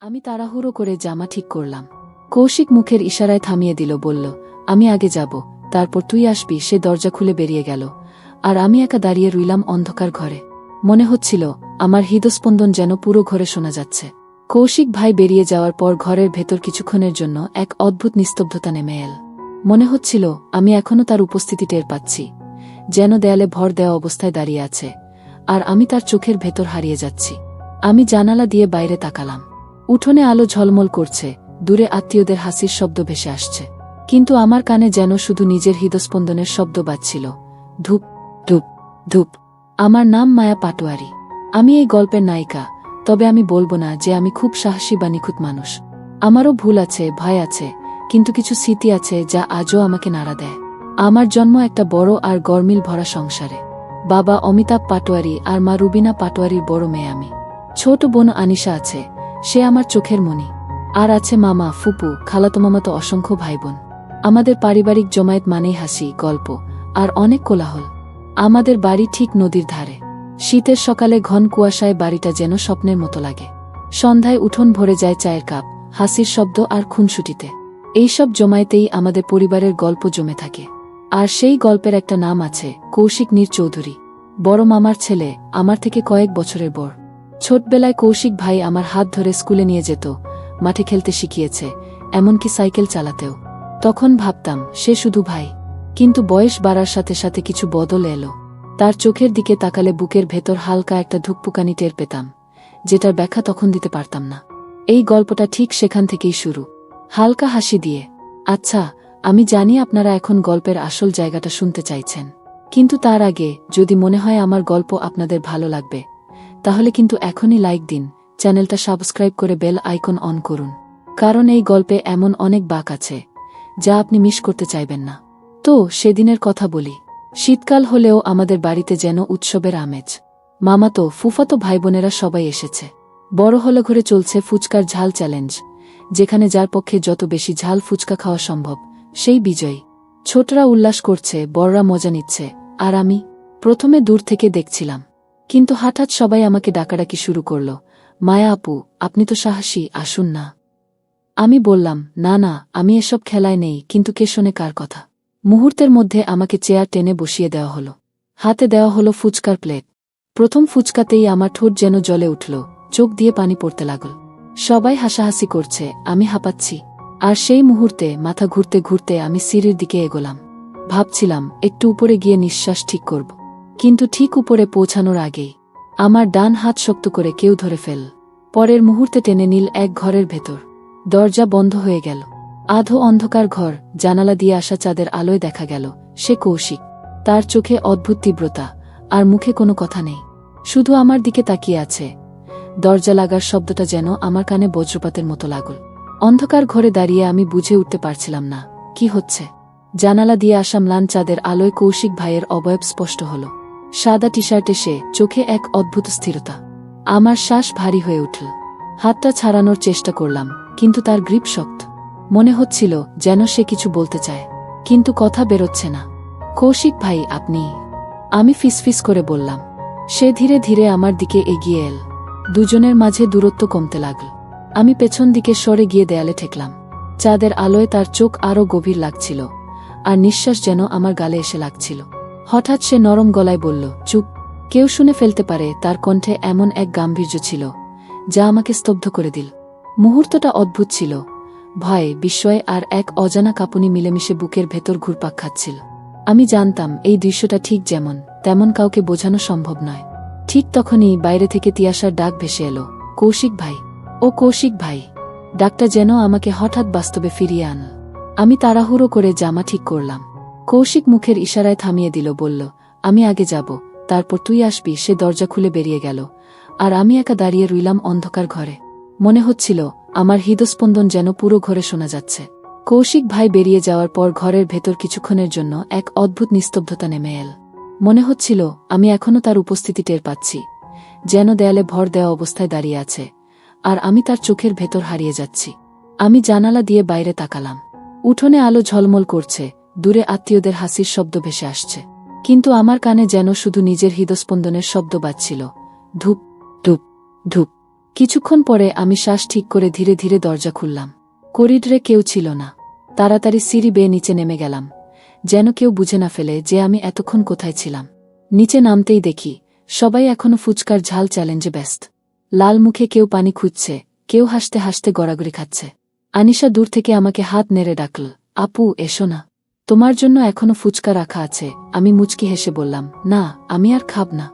আমি তাড়াহুড়ো করে জামা ঠিক করলাম। কৌশিক মুখের ইশারায় থামিয়ে দিল, বলল, আমি আগে যাব, তারপর তুই আসবি। সে দরজা খুলে বেরিয়ে গেল, আর আমি একা দাঁড়িয়ে রইলাম অন্ধকার ঘরে। মনে হচ্ছিল আমার হৃদস্পন্দন যেন পুরো ঘরে শোনা যাচ্ছে। কৌশিক ভাই বেরিয়ে যাওয়ার পর ঘরের ভেতর কিছুক্ষণের জন্য এক অদ্ভুত নিস্তব্ধতা নেমে এল। মনে হচ্ছিল আমি এখনো তার উপস্থিতি টের পাচ্ছি, যেন দেয়ালে ভর দেওয়া অবস্থায় দাঁড়িয়ে আছে, আর আমি তার চোখের ভেতর হারিয়ে যাচ্ছি। আমি জানালা দিয়ে বাইরে তাকালাম। উঠোনে আলো ঝলমল করছে, দূরে আত্মীয়দের হাসির শব্দ ভেসে আসছে, কিন্তু আমার কানে যেন শুধু নিজের হৃদস্পন্দনের শব্দ বাজছিল, ধূপ ধূপ ধূপ। আমার নাম মায়া পাটোয়ারি। আমি এই গল্পের নায়িকা, তবে আমি বলবো না যে আমি খুব সাহসী বা নিখুঁত মানুষ। আমারও ভুল আছে, ভয় আছে, কিন্তু কিছু স্মৃতি আছে যা আজও আমাকে নাড়া দেয়। আমার জন্ম একটা বড় আর গরমিল ভরা সংসারে। বাবা অমিতাভ পাটোয়ারি আর মা রুবিনা পাটোয়ারির বড় মেয়ে আমি। ছোট বোন আনিশা আছে, সে আমার চোখের মণি। আর আছে মামা, ফুপু, খালাতো মামাতো অসংখ্য ভাইবোন। আমাদের পারিবারিক জমায়েত মানেই হাসি, গল্প আর অনেক কোলাহল। আমাদের বাড়ি ঠিক নদীর ধারে। শীতের সকালে ঘন কুয়াশায় বাড়িটা যেন স্বপ্নের মতো লাগে। সন্ধ্যায় উঠোন ভরে যায় চায়ের কাপ, হাসির শব্দ আর খুনসুটিতে। এইসব জমায়েতেই আমাদের পরিবারের গল্প জমে থাকে। আর সেই গল্পের একটা নাম আছে, কৌশিক নীর চৌধুরী। বড় মামার ছেলে, আমার থেকে কয়েক বছরের বড়। ছোটবেলায় কৌশিক ভাই আমার হাত ধরে স্কুলে নিয়ে যেত, মাঠে খেলতে শিখিয়েছে, এমনকি সাইকেল চালাতেও। তখন ভাবতাম সে শুধু ভাই, কিন্তু বয়স বাড়ার সাথে সাথে কিছু বদল এলো। তার চোখের দিকে তাকালে বুকের ভেতর হালকা একটা ধুকপুকানি টের পেতাম, যেটার ব্যাখ্যা তখন দিতে পারতাম না। এই গল্পটা ঠিক সেখান থেকেই শুরু, হালকা হাসি দিয়ে। আচ্ছা, আমি জানি আপনারা এখন গল্পের আসল জায়গাটা শুনতে চাইছেন, কিন্তু তার আগে যদি মনে হয় আমার গল্প আপনাদের ভালো লাগবে, তাহলে কিন্তু এখনই লাইক দিন, চ্যানেলটা সাবস্ক্রাইব করে বেল আইকন অন করুন, কারণ এই গল্পে এমন অনেক বাঁক আছে যা আপনি মিস করতে চাইবেন না। তো সেদিনের কথা বলি। শীতকাল হলেও আমাদের বাড়িতে যেন উৎসবের আমেজ। মামাতো, ফুফাতো ভাইবোনেরা সবাই এসেছে। বড় হলে ঘরে চলছে ফুচকার ঝাল চ্যালেঞ্জ, যেখানে যার পক্ষে যত বেশি ঝাল ফুচকা খাওয়া সম্ভব সেই বিজয়ী। ছোটরা উল্লাস করছে, বড়রা মজা নিচ্ছে, আর আমি প্রথমে দূর থেকে দেখছিলাম। কিন্তু হঠাৎ সবাই আমাকে ডাকাডাকি শুরু করল, মায়া আপু, আপনি তো সাহসী, আসুন না। আমি বললাম, না না, আমি এসব খেলায় নেই। কিন্তু কে শোনে কার কথা। মুহূর্তের মধ্যে আমাকে চেয়ার টেনে বসিয়ে দেওয়া হলো। হাতে দেওয়া হলো ফুচকার প্লেট। প্রথম ফুচকাতেই আমার ঠোঁট যেন জ্বলে উঠল, চোখ দিয়ে পানি পড়তে লাগল। সবাই হাসাহাসি করছে, আমি হাঁপাচ্ছি। আর সেই মুহূর্তে মাথা ঘুরতে ঘুরতে আমি সিঁড়ির দিকে এগোলাম। ভাবছিলাম একটু উপরে গিয়ে নিঃশ্বাস ঠিক করব, কিন্তু ঠিক উপরে পৌঁছানোর আগেই আমার ডান হাত শক্ত করে কেউ ধরে ফেল। পরের মুহূর্তে টেনে নিল এক ঘরের ভেতর। দরজা বন্ধ হয়ে গেল। আধো অন্ধকার ঘর, জানালা দিয়ে আসা চাঁদের আলোয় দেখা গেল সে কৌশিক। তার চোখে অদ্ভুত তীব্রতা, আর মুখে কোনো কথা নেই, শুধু আমার দিকে তাকিয়ে আছে। দরজা লাগার শব্দটা যেন আমার কানে বজ্রপাতের মতো লাগল। অন্ধকার ঘরে দাঁড়িয়ে আমি বুঝে উঠতে পারছিলাম না কি হচ্ছে। জানালা দিয়ে আসা ম্লান চাঁদের আলোয় কৌশিক ভাইয়ের অবয়ব স্পষ্ট হল। সাদা টি শার্টে সে, চোখে এক অদ্ভুত স্থিরতা। আমার শ্বাস ভারী হয়ে উঠল। হাতটা ছাড়ানোর চেষ্টা করলাম, কিন্তু তার গ্রিপ শক্ত। মনে হচ্ছিল যেন সে কিছু বলতে চায়, কিন্তু কথা বেরোচ্ছে না। কৌশিক ভাই, আপনি? আমি ফিসফিস করে বললাম। সে ধীরে ধীরে আমার দিকে এগিয়ে এল। দুজনের মাঝে দূরত্ব কমতে লাগল। আমি পেছন দিকে সরে গিয়ে দেয়ালে ঠেকলাম। চাঁদের আলোয় তার চোখ আরও গভীর লাগছিল, আর নিঃশ্বাস যেন আমার গালে এসে লাগছিল। হঠাৎ সে নরম গলায় বলল, চুপ। কেউ শুনে ফেলতে পারে। তার কণ্ঠে এমন এক গাম্ভীর্য ছিল যা আমাকে স্তব্ধ করে দিল। মুহূর্তটা অদ্ভুত ছিল। ভয়, বিস্ময় আর এক অজানা কাঁপুনি মিলেমিশে বুকের ভেতর ঘুরপাক খাচ্ছিল। আমি জানতাম এই দৃশ্যটা ঠিক যেমন তেমন কাউকে বোঝানো সম্ভব নয়। ঠিক তখনই বাইরে থেকে তিয়াশার ডাক ভেসে এলো, কৌশিক ভাই। ও কৌশিক ভাই। ডাকটা যেন আমাকে হঠাৎ বাস্তবে ফিরিয়ে আনল। আমি তাড়াহুড়ো করে জামা ঠিক করলাম। কৌশিক মুখের ইশারায় থামিয়ে দিল, বলল, আমি আগে যাব, তারপর তুই আসবি। সে দরজা খুলে বেরিয়ে গেল, আর আমি একা দাঁড়িয়ে রইলাম অন্ধকার ঘরে। মনে হচ্ছিল আমার হৃদস্পন্দন যেন পুরো ঘরে শোনা যাচ্ছে। কৌশিক ভাই বেরিয়ে যাওয়ার পর ঘরের ভেতর কিছুক্ষণের জন্য এক অদ্ভুত নিস্তব্ধতা নেমে এল। মনে হচ্ছিল আমি এখনো তার উপস্থিতি টের পাচ্ছি, যেন দেয়ালে ভর দেওয়া অবস্থায় দাঁড়িয়ে আছে, আর আমি তার চোখের ভেতর হারিয়ে যাচ্ছি। আমি জানালা দিয়ে বাইরে তাকালাম। উঠোনে আলো ঝলমল করছে, দূরে আত্মীয়দের হাসির শব্দ ভেসে আসছে, কিন্তু আমার কানে যেন শুধু নিজের হৃদস্পন্দনের শব্দ বাজছিল, ধূপ ধূপ ধূপ। কিছুক্ষণ পরে আমি শ্বাস ঠিক করে ধীরে ধীরে দরজা খুললাম। করিডরে কেউ ছিল না। তাড়াতাড়ি সিঁড়ি বেয়ে নিচে নেমে গেলাম, যেন কেউ বুঝে না ফেলে যে আমি এতক্ষণ কোথায় ছিলাম। নিচে নামতেই দেখি সবাই এখনো ফুচকার ঝাল চ্যালেঞ্জে ব্যস্ত। লাল মুখে কেউ পানি খুঁজছে, কেউ হাসতে হাসতে গড়াগড়ি খাচ্ছে। আনিশা দূর থেকে আমাকে হাত নেড়ে ডাকল, আপু এসো না, তোমার জন্য এখনো ফুচকা রাখা আছে। আমি মুচকি হেসে বললাম, না, আমি আর খাব না।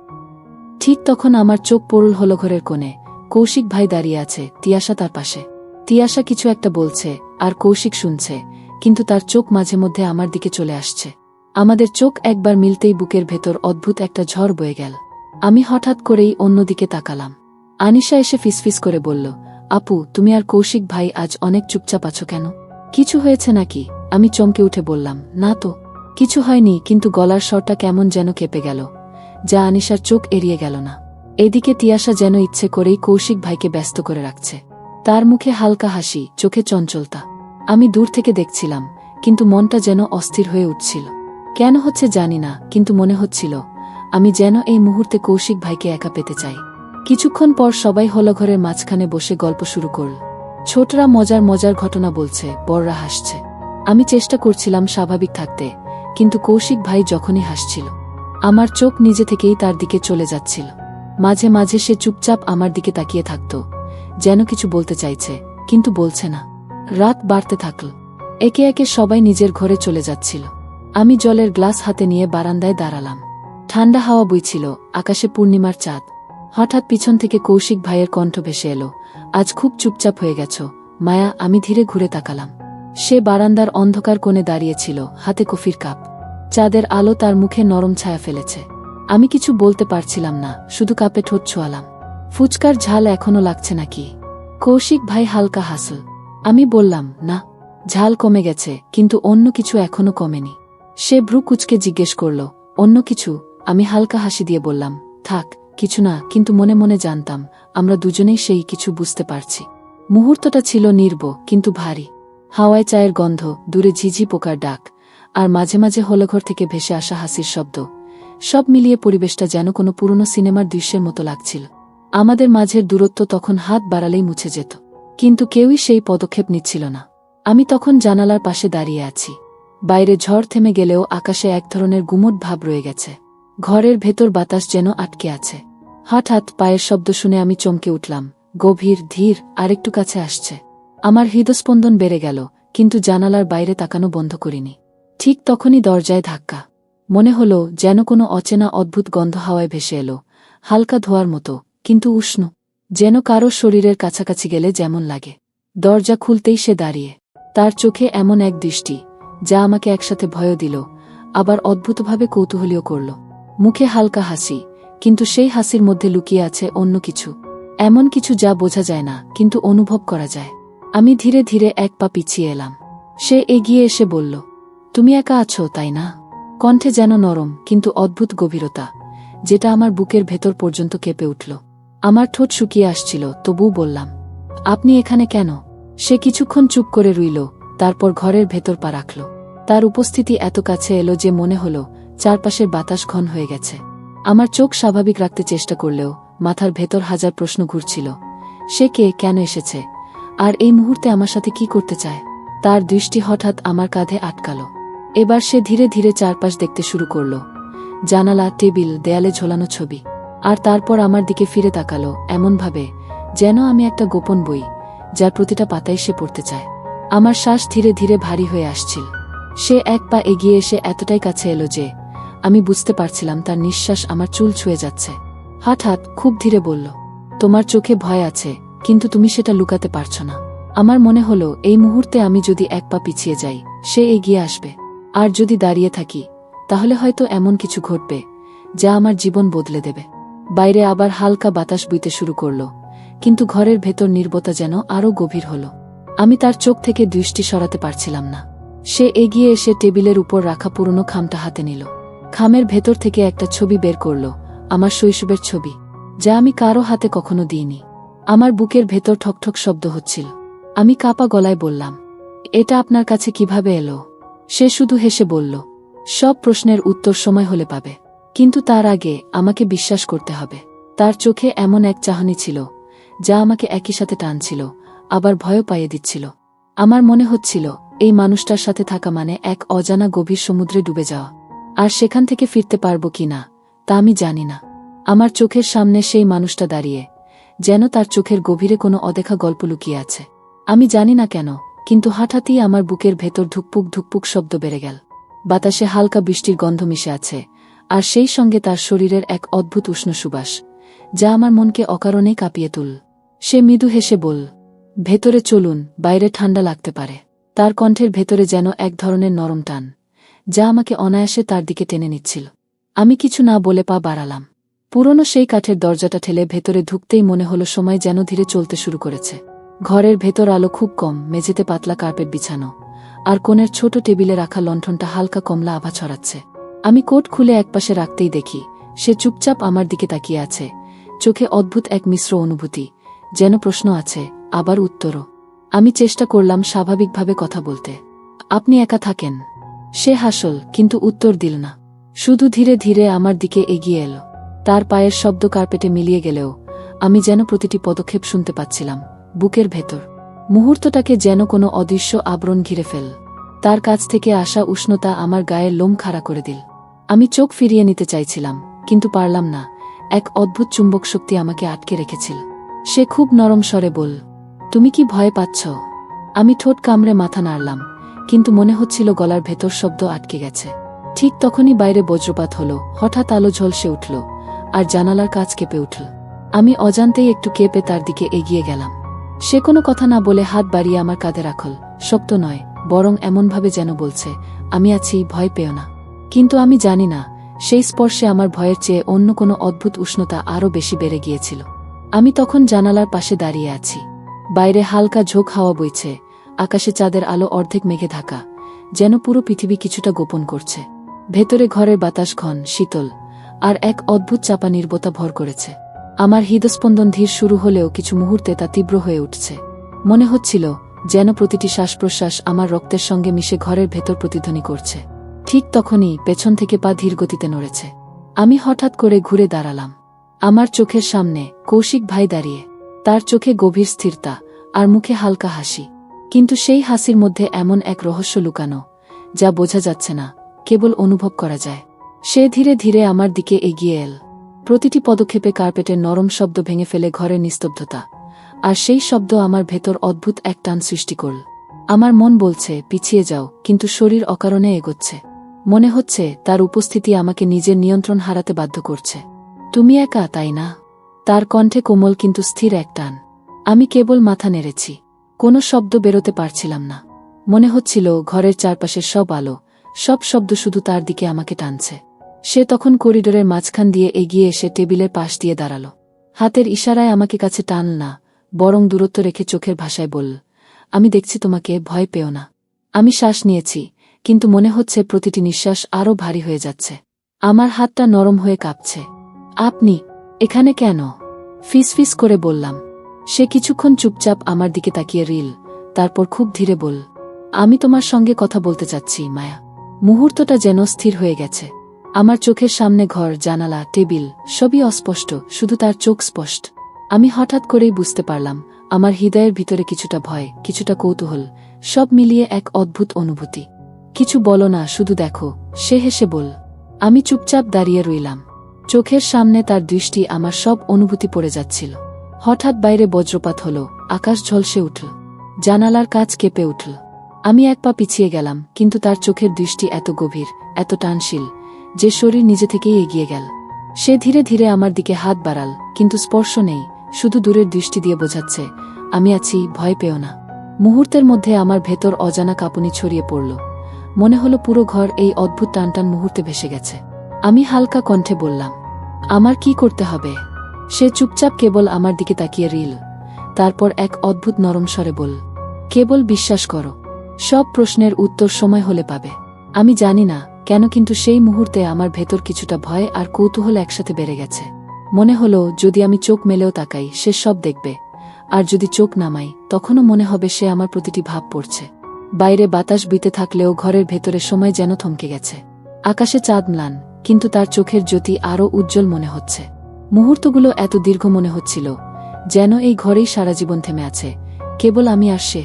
ঠিক তখন আমার চোখ পড়ল হলো ঘরের কোণে। কৌশিক ভাই দাঁড়িয়ে আছে, তিয়াশা তার পাশে। তিয়াশা কিছু একটা বলছে আর কৌশিক শুনছে, কিন্তু তার চোখ মাঝে মধ্যে আমার দিকে চলে আসছে। আমাদের চোখ একবার মিলতেই বুকের ভেতর অদ্ভুত একটা ঝড় বয়ে গেল। আমি হঠাৎ করেই অন্যদিকে তাকালাম। আনিশা এসে ফিসফিস করে বলল, আপু তুমি আর কৌশিক ভাই আজ অনেক চুপচাপ আছো কেন? কিছু হয়েছে নাকি? আমি চমকে উঠে বললাম, না তো, কিছু হয়নি, কিন্তু গলার স্বরটা কেমন যেন কেঁপে গেল, যা আনিশার চোখ এড়িয়ে গেল না। এদিকে তিয়াশা যেন ইচ্ছে করেই কৌশিক ভাইকে ব্যস্ত করে রাখছে। তার মুখে হালকা হাসি, চোখে চঞ্চলতা। আমি দূর থেকে দেখছিলাম, কিন্তু মনটা যেন অস্থির হয়ে উঠছিল। কেন হচ্ছে জানি না, কিন্তু মনে হচ্ছিল আমি যেন এই মুহূর্তে কৌশিক ভাইকে একা পেতে চাই। কিছুক্ষণ পর সবাই হলঘরের মাঝখানে বসে গল্প শুরু করল। ছোটরা মজার মজার ঘটনা বলছে, বড়রা হাসছে। আমি চেষ্টা করছিলাম স্বাভাবিক থাকতে, কিন্তু কৌশিক ভাই যখনই হাসছিল আমার চোখ নিজে থেকেই তার দিকে চলে যাচ্ছিল। মাঝে মাঝে সে চুপচাপ আমার দিকে তাকিয়ে থাকত, যেন কিছু বলতে চাইছে, কিন্তু বলছে না। রাত বাড়তে থাকল। একে একে সবাই নিজের ঘরে চলে যাচ্ছিল। আমি জলের গ্লাস হাতে নিয়ে বারান্দায় দাঁড়ালাম। ঠান্ডা হাওয়া বইছিল, আকাশে পূর্ণিমার চাঁদ। হঠাৎ পিছন থেকে কৌশিক ভাইয়ের কণ্ঠ ভেসে এলো, আজ খুব চুপচাপ হয়ে গেছ মায়া। আমি ধীরে ঘুরে তাকালাম। সে বারান্দার অন্ধকার কোণে দাঁড়িয়েছিল, হাতে কফির কাপ। চাঁদের আলো তার মুখে নরম ছায়া ফেলেছে। আমি কিছু বলতে পারছিলাম না, শুধু কাপে ঠোঁট ছোঁয়ালাম। ফুচকার ঝাল এখনো লাগছে নাকি? কৌশিক ভাই হালকা হাসল। আমি বললাম, না, ঝাল কমে গেছে, কিন্তু অন্য কিছু এখনো কমেনি। সে ভ্রু কুঁচকে জিজ্ঞেস করল, অন্য কিছু? আমি হালকা হাসি দিয়ে বললাম, থাক, কিছু না, কিন্তু মনে মনে জানতাম আমরা দুজনেই সেই কিছু বুঝতে পারছি। মুহূর্তটা ছিল নির্ব কিন্তু ভারী। হাওয়ায় চায়ের গন্ধ, দূরে ঝিঝি পোকার ডাক, আর মাঝে মাঝে হলঘর থেকে ভেসে আসা হাসির শব্দ। সব মিলিয়ে পরিবেশটা যেন কোনো পুরনো সিনেমার দৃশ্যের মতো লাগছিল। আমাদের মাঝের দূরত্ব তখন হাত বাড়ালেই মুছে যেত, কিন্তু কেউই সেই পদক্ষেপ নিচ্ছিল না। আমি তখন জানালার পাশে দাঁড়িয়ে আছি। বাইরে ঝড় থেমে গেলেও আকাশে এক ধরনের গুমট ভাব রয়ে গেছে। ঘরের ভেতর বাতাস যেন আটকে আছে। হঠাৎ পায়ের শব্দ শুনে আমি চমকে উঠলাম, গভীর, ধীর, আরেকটু কাছে আসছে। আমার হৃদস্পন্দন বেড়ে গেল, কিন্তু জানালার বাইরে তাকানো বন্ধ করিনি। ঠিক তখনই দরজায় ধাক্কা। মনে হলো যেন কোনো অচেনা অদ্ভুত গন্ধ হাওয়ায় ভেসে এলো, হালকা ধোয়ার মতো, কিন্তু উষ্ণ, যেন কারো শরীরের কাছাকাছি গেলে যেমন লাগে। দরজা খুলতেই সে দাঁড়িয়ে। তার চোখে এমন এক দৃষ্টি যা আমাকে একসাথে ভয়ও দিল, আবার অদ্ভুতভাবে কৌতূহলীও করল। মুখে হালকা হাসি, কিন্তু সেই হাসির মধ্যে লুকিয়ে আছে অন্য কিছু, এমন কিছু যা বোঝা যায় না, কিন্তু অনুভব করা যায়। আমি ধীরে ধীরে এক পা পিছিয়ে এলাম। সে এগিয়ে এসে বলল, তুমি একা আছো তাই না? কণ্ঠে যেন নরম কিন্তু অদ্ভুত গভীরতা, যেটা আমার বুকের ভেতর পর্যন্ত কেঁপে উঠল। আমার ঠোঁট শুকিয়ে আসছিল, তবুও বললাম, আপনি এখানে কেন? সে কিছুক্ষণ চুপ করে রইল, তারপর ঘরের ভেতর পা রাখল। তার উপস্থিতি এত কাছে এলো যে মনে হলো চারপাশের বাতাস ঘন হয়ে গেছে। আমার চোখ স্বাভাবিক রাখতে চেষ্টা করলেও মাথার ভেতর হাজার প্রশ্ন ঘুরছিল। সে কে, কেন এসেছে, আর এই মুহূর্তে আমার সাথে কি করতে চায়? তার দৃষ্টি হঠাৎ আমার কাঁধে আটকাল। এবার সে ধীরে ধীরে চারপাশ দেখতে শুরু করল, জানালা, টেবিল, দেয়ালে ঝোলানো ছবি। আর তারপর আমার দিকে ফিরে তাকালো এমনভাবে যেন আমি একটা গোপন বই, যার প্রতিটা পাতায় সে পড়তে চায়। আমার শ্বাস ধীরে ধীরে ভারী হয়ে আসছিল। সে এক পা এগিয়ে এসে এতটাই কাছে এলো যে আমি বুঝতে পারছিলাম তার নিঃশ্বাস আমার চুল ছুঁয়ে যাচ্ছে। হঠাৎ খুব ধীরে বলল, তোমার চোখে ভয় আছে, কিন্তু তুমি সেটা লুকাতে পারছো না। আমার মনে হলো এই মুহূর্তে আমি যদি এক পা পিছিয়ে যাই, সে এগিয়ে আসবে, আর যদি দাঁড়িয়ে থাকি তাহলে হয়তো এমন কিছু ঘটবে যা আমার জীবন বদলে দেবে। বাইরে আবার হালকা বাতাস বইতে শুরু করল, কিন্তু ঘরের ভেতর নীরবতা যেন আরও গভীর হল। আমি তার চোখ থেকে দৃষ্টি সরাতে পারছিলাম না। সে এগিয়ে এসে টেবিলের উপর রাখা পুরনো খামটা হাতে নিল। খামের ভেতর থেকে একটা ছবি বের করল, আমার শৈশবের ছবি, যা আমি কারো হাতে কখনো দিইনি। আমার বুকের ভেতর ঠকঠক শব্দ হচ্ছিল। আমি কাঁপা গলায় বললাম, এটা আপনার কাছে কিভাবে এলো? সে শুধু হেসে বলল, সব প্রশ্নের উত্তর সময় হলে পাবে, কিন্তু তার আগে আমাকে বিশ্বাস করতে হবে। তার চোখে এমন এক চাহনি ছিল যা আমাকে একই সাথে টানছিল, আবার ভয়ও পাইয়ে দিচ্ছিল। আমার মনে হচ্ছিল এই মানুষটার সাথে থাকা মানে এক অজানা গভীর সমুদ্রে ডুবে যাওয়া। আর সেখান থেকে ফিরতে পারব কি না তা আমি জানি না। আমার চোখের সামনে সেই মানুষটা দাঁড়িয়ে, যেন তার চোখের গভীরে কোনো অদেখা গল্প লুকিয়ে আছে। আমি জানি না কেন, কিন্তু হঠাৎই আমার বুকের ভেতর ধুকপুক ধুকপুক শব্দ বেড়ে গেল। বাতাসে হালকা বৃষ্টির গন্ধ মিশে আছে, আর সেই সঙ্গে তার শরীরের এক অদ্ভুত উষ্ণ সুবাস, যা আমার মনকে অকারণেই কাঁপিয়ে তুল। সে মৃদু হেসে বলল, ভেতরে চলুন, বাইরে ঠান্ডা লাগতে পারে। তার কণ্ঠের ভেতরে যেন এক ধরনের নরম টান, যা আমাকে অনায়াসে তার দিকে টেনে নিচ্ছিল। আমি কিছু না বলে পা বাড়ালাম। পুরনো সেই কাঠের দরজাটা ঠেলে ভেতরে ঢুকতেই মনে হলো সময় যেন ধীরে চলতে শুরু করেছে। ঘরের ভেতর আলো খুব কম, মেঝেতে পাতলা কার্পেট বিছানো, আর কোণের ছোট টেবিলে রাখা লণ্ঠনটা হালকা কমলা আভা ছড়াচ্ছে। আমি কোট খুলে একপাশে রাখতেই দেখি সে চুপচাপ আমার দিকে তাকিয়ে আছে, চোখে অদ্ভুত এক মিশ্র অনুভূতি, যেন প্রশ্ন আছে, আবার উত্তরও। আমি চেষ্টা করলাম স্বাভাবিকভাবে কথা বলতে। আপনি একা থাকেন? সে হাসল, কিন্তু উত্তর দিল না। শুধু ধীরে ধীরে আমার দিকে এগিয়ে এলো। তার পায়ের শব্দ কার্পেটে মিলিয়ে গেলেও আমি যেন প্রতিটি পদক্ষেপ শুনতে পাচ্ছিলাম, বুকের ভেতর। মুহূর্তটাকে যেন কোনো অদৃশ্য আবরণ ঘিরে ফেল। তার কাছ থেকে আসা উষ্ণতা আমার গায়ের লোম খাড়া করে দিল। আমি চোখ ফিরিয়ে নিতে চাইছিলাম, কিন্তু পারলাম না। এক অদ্ভুত চুম্বক শক্তি আমাকে আটকে রেখেছিল। সে খুব নরম স্বরে বলল, তুমি কি ভয় পাচ্ছ? আমি ঠোঁট কামড়ে মাথা নাড়লাম, কিন্তু মনে হচ্ছিল গলার ভেতর শব্দ আটকে গেছে। ঠিক তখনই বাইরে বজ্রপাত হলো, হঠাৎ আলো ঝলসে উঠল, আর জানালার কাঁচ কেঁপে উঠল। আমি অজান্তেই একটু কেঁপে তার দিকে এগিয়ে গেলাম। সে কোনো কথা না বলে হাত বাড়িয়ে আমার কাঁধে রাখল, শক্ত নয়, বরং এমনভাবে যেন বলছে, আমি আছি, ভয় পেও না। কিন্তু আমি জানি না, সেই স্পর্শে আমার ভয়ের চেয়ে অন্য কোনো অদ্ভুত উষ্ণতা আরও বেশি বেড়ে গিয়েছিল। আমি তখন জানালার পাশে দাঁড়িয়ে আছি। বাইরে হালকা ঝোঁক হাওয়া বইছে, আকাশে চাঁদের আলো অর্ধেক মেঘে ঢাকা, যেন পুরো পৃথিবী কিছুটা গোপন করছে। ভেতরে ঘরের বাতাস ঘন, শীতল, আর এক অদ্ভুত চাপা নীরবতা ভর করেছে। আমার হৃদস্পন্দন ধীর শুরু হলেও কিছু মুহূর্তে তা তীব্র হয়ে উঠছে। মনে হচ্ছিল যেন প্রতিটি শ্বাস প্রশ্বাস আমার রক্তের সঙ্গে মিশে ঘরের ভেতর প্রতিধ্বনি করছে। ঠিক তখনই পেছন থেকে পা ধীর গতিতে নড়েছে। আমি হঠাৎ করে ঘুরে দাঁড়ালাম। আমার চোখের সামনে কৌশিক ভাই দাঁড়িয়ে, তার চোখে গভীর স্থিরতা আর মুখে হালকা হাসি। কিন্তু সেই হাসির মধ্যে এমন এক রহস্য লুকানো, যা বোঝা যাচ্ছে না, কেবল অনুভব করা যায়। সে ধীরে ধীরে আমার দিকে এগিয়ে এল। প্রতিটি পদক্ষেপে কার্পেটের নরম শব্দ ভেঙে ফেলে ঘরের নিস্তব্ধতা, আর সেই শব্দ আমার ভেতর অদ্ভুত এক টান সৃষ্টি করল। আমার মন বলছে পিছিয়ে যাও, কিন্তু শরীর অকারণে এগোচ্ছে। মনে হচ্ছে তার উপস্থিতি আমাকে নিজের নিয়ন্ত্রণ হারাতে বাধ্য করছে। তুমি একা, তাই না? তার কণ্ঠে কোমল কিন্তু স্থির এক টান। আমি কেবল মাথা নেড়েছি, কোনো শব্দ বেরোতে পারছিলাম না। মনে হচ্ছিল ঘরের চারপাশের সব আলো, সব শব্দ শুধু তার দিকে আমাকে টানছে। সে তখন করিডোরের মাঝখান দিয়ে এগিয়ে এসে টেবিলের পাশ দিয়ে দাঁড়াল। হাতের ইশারায় আমাকে কাছে টান না, বরং দূরত্ব রেখে চোখের ভাষায় বলল, আমি দেখছি তোমাকে, ভয় পেও না। আমি শ্বাস নিয়েছি, কিন্তু মনে হচ্ছে প্রতিটি নিঃশ্বাস আরও ভারী হয়ে যাচ্ছে। আমার হাতটা নরম হয়ে কাঁপছে। আপনি এখানে কেন? ফিসফিস করে বললাম। সে কিছুক্ষণ চুপচাপ আমার দিকে তাকিয়ে রইল, তারপর খুব ধীরে বলল, আমি তোমার সঙ্গে কথা বলতে চাচ্ছি, মায়া। মুহূর্তটা যেন স্থির হয়ে গেছে। আমার চোখের সামনে ঘর, জানালা, টেবিল, সবই অস্পষ্ট, শুধু তার চোখ স্পষ্ট। আমি হঠাৎ করেই বুঝতে পারলাম, আমার হৃদয়ের ভিতরে কিছুটা ভয়, কিছুটা কৌতূহল, সব মিলিয়ে এক অদ্ভুত অনুভূতি। কিছু বলো না, শুধু দেখো, সে হেসে বলল। আমি চুপচাপ দাঁড়িয়ে রইলাম। চোখের সামনে তার দৃষ্টি আমার সব অনুভূতি পড়ে যাচ্ছিল। হঠাৎ বাইরে বজ্রপাত হলো, আকাশ ঝলসে উঠল, জানালার কাঁচ কেঁপে উঠল। আমি এক পা পিছিয়ে গেলাম, কিন্তু তার চোখের দৃষ্টি এত গভীর, এত টানশীল, যে শরীর নিজে থেকেই এগিয়ে গেল। সে ধীরে ধীরে আমার দিকে হাত বাড়াল, কিন্তু স্পর্শ নেই, শুধু দূরের দৃষ্টি দিয়ে বোঝাচ্ছে, আমি আছি, ভয় পেও না। মুহূর্তের মধ্যে আমার ভেতর অজানা কাঁপুনি ছড়িয়ে পড়ল। মনে হলো পুরো ঘর এই অদ্ভুত টানটান মুহূর্তে ভেসে গেছে। আমি হালকা কণ্ঠে বললাম, আমার কি করতে হবে? সে চুপচাপ কেবল আমার দিকে তাকিয়ে রইল, তারপর এক অদ্ভুত নরম স্বরে বলল, কেবল বিশ্বাস করো, সব প্রশ্নের উত্তর সময় হলে পাবে। আমি জানি না কেন, কিন্তু সেই মুহূর্তে আমার ভেতর কিছুটা ভয় আর কৌতূহল একসাথে বেড়ে গেছে। মনে হলো যদি আমি চোখ মেলেও তাকাই, সে সব দেখবে, আর যদি চোখ নামাই, তখনও মনে হবে সে আমার প্রতিটি ভাব পড়ছে। বাইরে বাতাস বইতে থাকলেও ঘরের ভেতরে সময় যেন থমকে গেছে। আকাশে চাঁদ ম্লান, কিন্তু তার চোখের জ্যোতি আরও উজ্জ্বল মনে হচ্ছে। মুহূর্তগুলো এত দীর্ঘ মনে হচ্ছিল, যেন এই ঘরেই সারা জীবন থেমে আছে, কেবল আমি আর সে।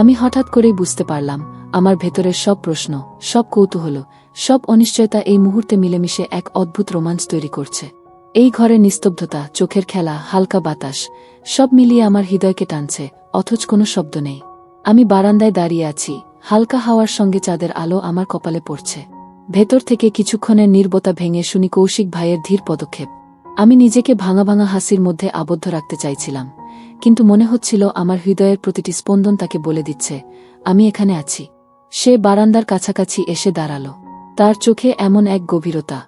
আমি হঠাৎ করেই বুঝতে পারলাম, আমার ভেতরের সব প্রশ্ন, সব কৌতূহল, সব অনিশ্চয়তা এই মুহূর্তে মিলেমিশে এক অদ্ভুত রোমাঞ্চ তৈরি করছে। এই ঘরের নিস্তব্ধতা, চোখের খেলা, হালকা বাতাস, সব মিলিয়ে আমার হৃদয়কে টানছে, অথচ কোনো শব্দ নেই। আমি বারান্দায় দাঁড়িয়ে আছি, হালকা হাওয়ার সঙ্গে চাঁদের আলো আমার কপালে পড়ছে। ভেতর থেকে কিছুক্ষণের নীরবতা ভেঙে শুনি কৌশিক ভাইয়ের ধীর পদক্ষেপ। আমি নিজেকে ভাঙা ভাঙা হাসির মধ্যে আবদ্ধ রাখতে চাইছিলাম, কিন্তু মনে হচ্ছিল আমার হৃদয়ের প্রতিটি স্পন্দন তাকে বলে দিচ্ছে, আমি এখানে আছি। সে বারান্দার কাছাকাছি এসে দাঁড়াল। তার চোখে এমন এক গভীরতা,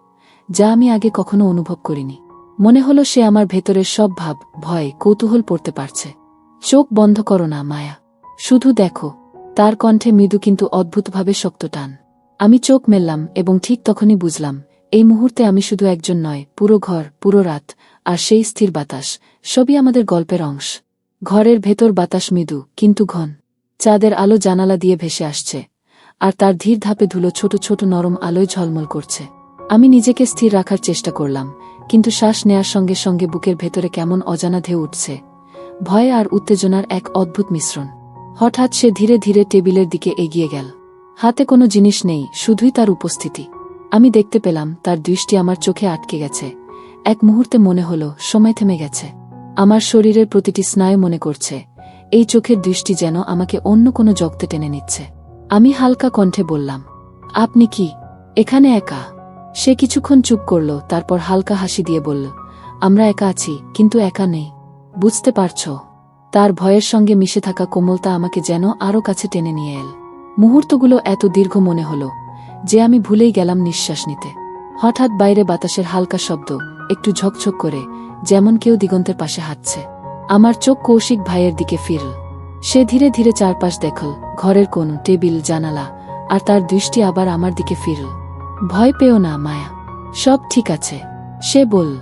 যা আমি আগে কখনো অনুভব করিনি। মনে হলো সে আমার ভেতরের সব ভাব, ভয়, কৌতূহল পড়তে পারছে। চোখ বন্ধ করো না মায়া, শুধু দেখো। তার কণ্ঠে মৃদু কিন্তু অদ্ভুতভাবে শক্ত টান। আমি চোখ মেললাম এবং ঠিক তখনই বুঝলাম, এই মুহূর্তে আমি শুধু একজন নয়, পুরো ঘর, পুরো রাত, আর সেই স্থির বাতাস, সবই আমাদের গল্পের অংশ। ঘরের ভেতর বাতাস মৃদু কিন্তু ঘন। চাঁদের আলো জানালা দিয়ে ভেসে আসছে, আর তার ধীর ধাপে ধুলো ছোট ছোট নরম আলোয় ঝলমল করছে। আমি নিজেকে স্থির রাখার চেষ্টা করলাম, কিন্তু শ্বাস নেয়ার সঙ্গে সঙ্গে বুকের ভেতরে কেমন অজানা ঢেউ উঠছে, ভয় আর উত্তেজনার এক অদ্ভুত মিশ্রণ। হঠাৎ সে ধীরে ধীরে টেবিলের দিকে এগিয়ে গেল। হাতে কোনো জিনিস নেই, শুধুই তার উপস্থিতি। আমি দেখতে পেলাম তার দৃষ্টি আমার চোখে আটকে গেছে। এক মুহূর্তে মনে হলো সময় থেমে গেছে। আমার শরীরের প্রতিটি স্নায়ু মনে করছে, এই চোখের দৃষ্টি যেন আমাকে অন্য কোনো জগতে টেনে নিচ্ছে। আমি হালকা কণ্ঠে বললাম, আপনি কি এখানে একা? সে কিছুক্ষণ চুপ করল, তারপর হালকা হাসি দিয়ে বলল, আমরা একা আছি, কিন্তু একা নেই। বুঝতে পারছ? তার ভয়ের সঙ্গে মিশে থাকা কোমলতা আমাকে যেন আরও কাছে টেনে নিয়ে এল। মুহূর্তগুলো এত দীর্ঘ মনে হলো যে আমি ভুলেই গেলাম নিঃশ্বাস নিতে। হঠাৎ বাইরে বাতাসের হালকা শব্দ, একটু ঝকঝক করে, যেমন কেউ দিগন্তের পাশে হাঁটছে। আমার চোখ কৌশিক ভাইয়ের দিকে ফিরল। সে ধীরে ধীরে চারপাশ দেখল, ঘরের কোণ, টেবিল, জানালা, আর তার দৃষ্টি আবার আমার দিকে ফিরল। ভয় পেও না মায়া, সব ঠিক আছে, সে বলল।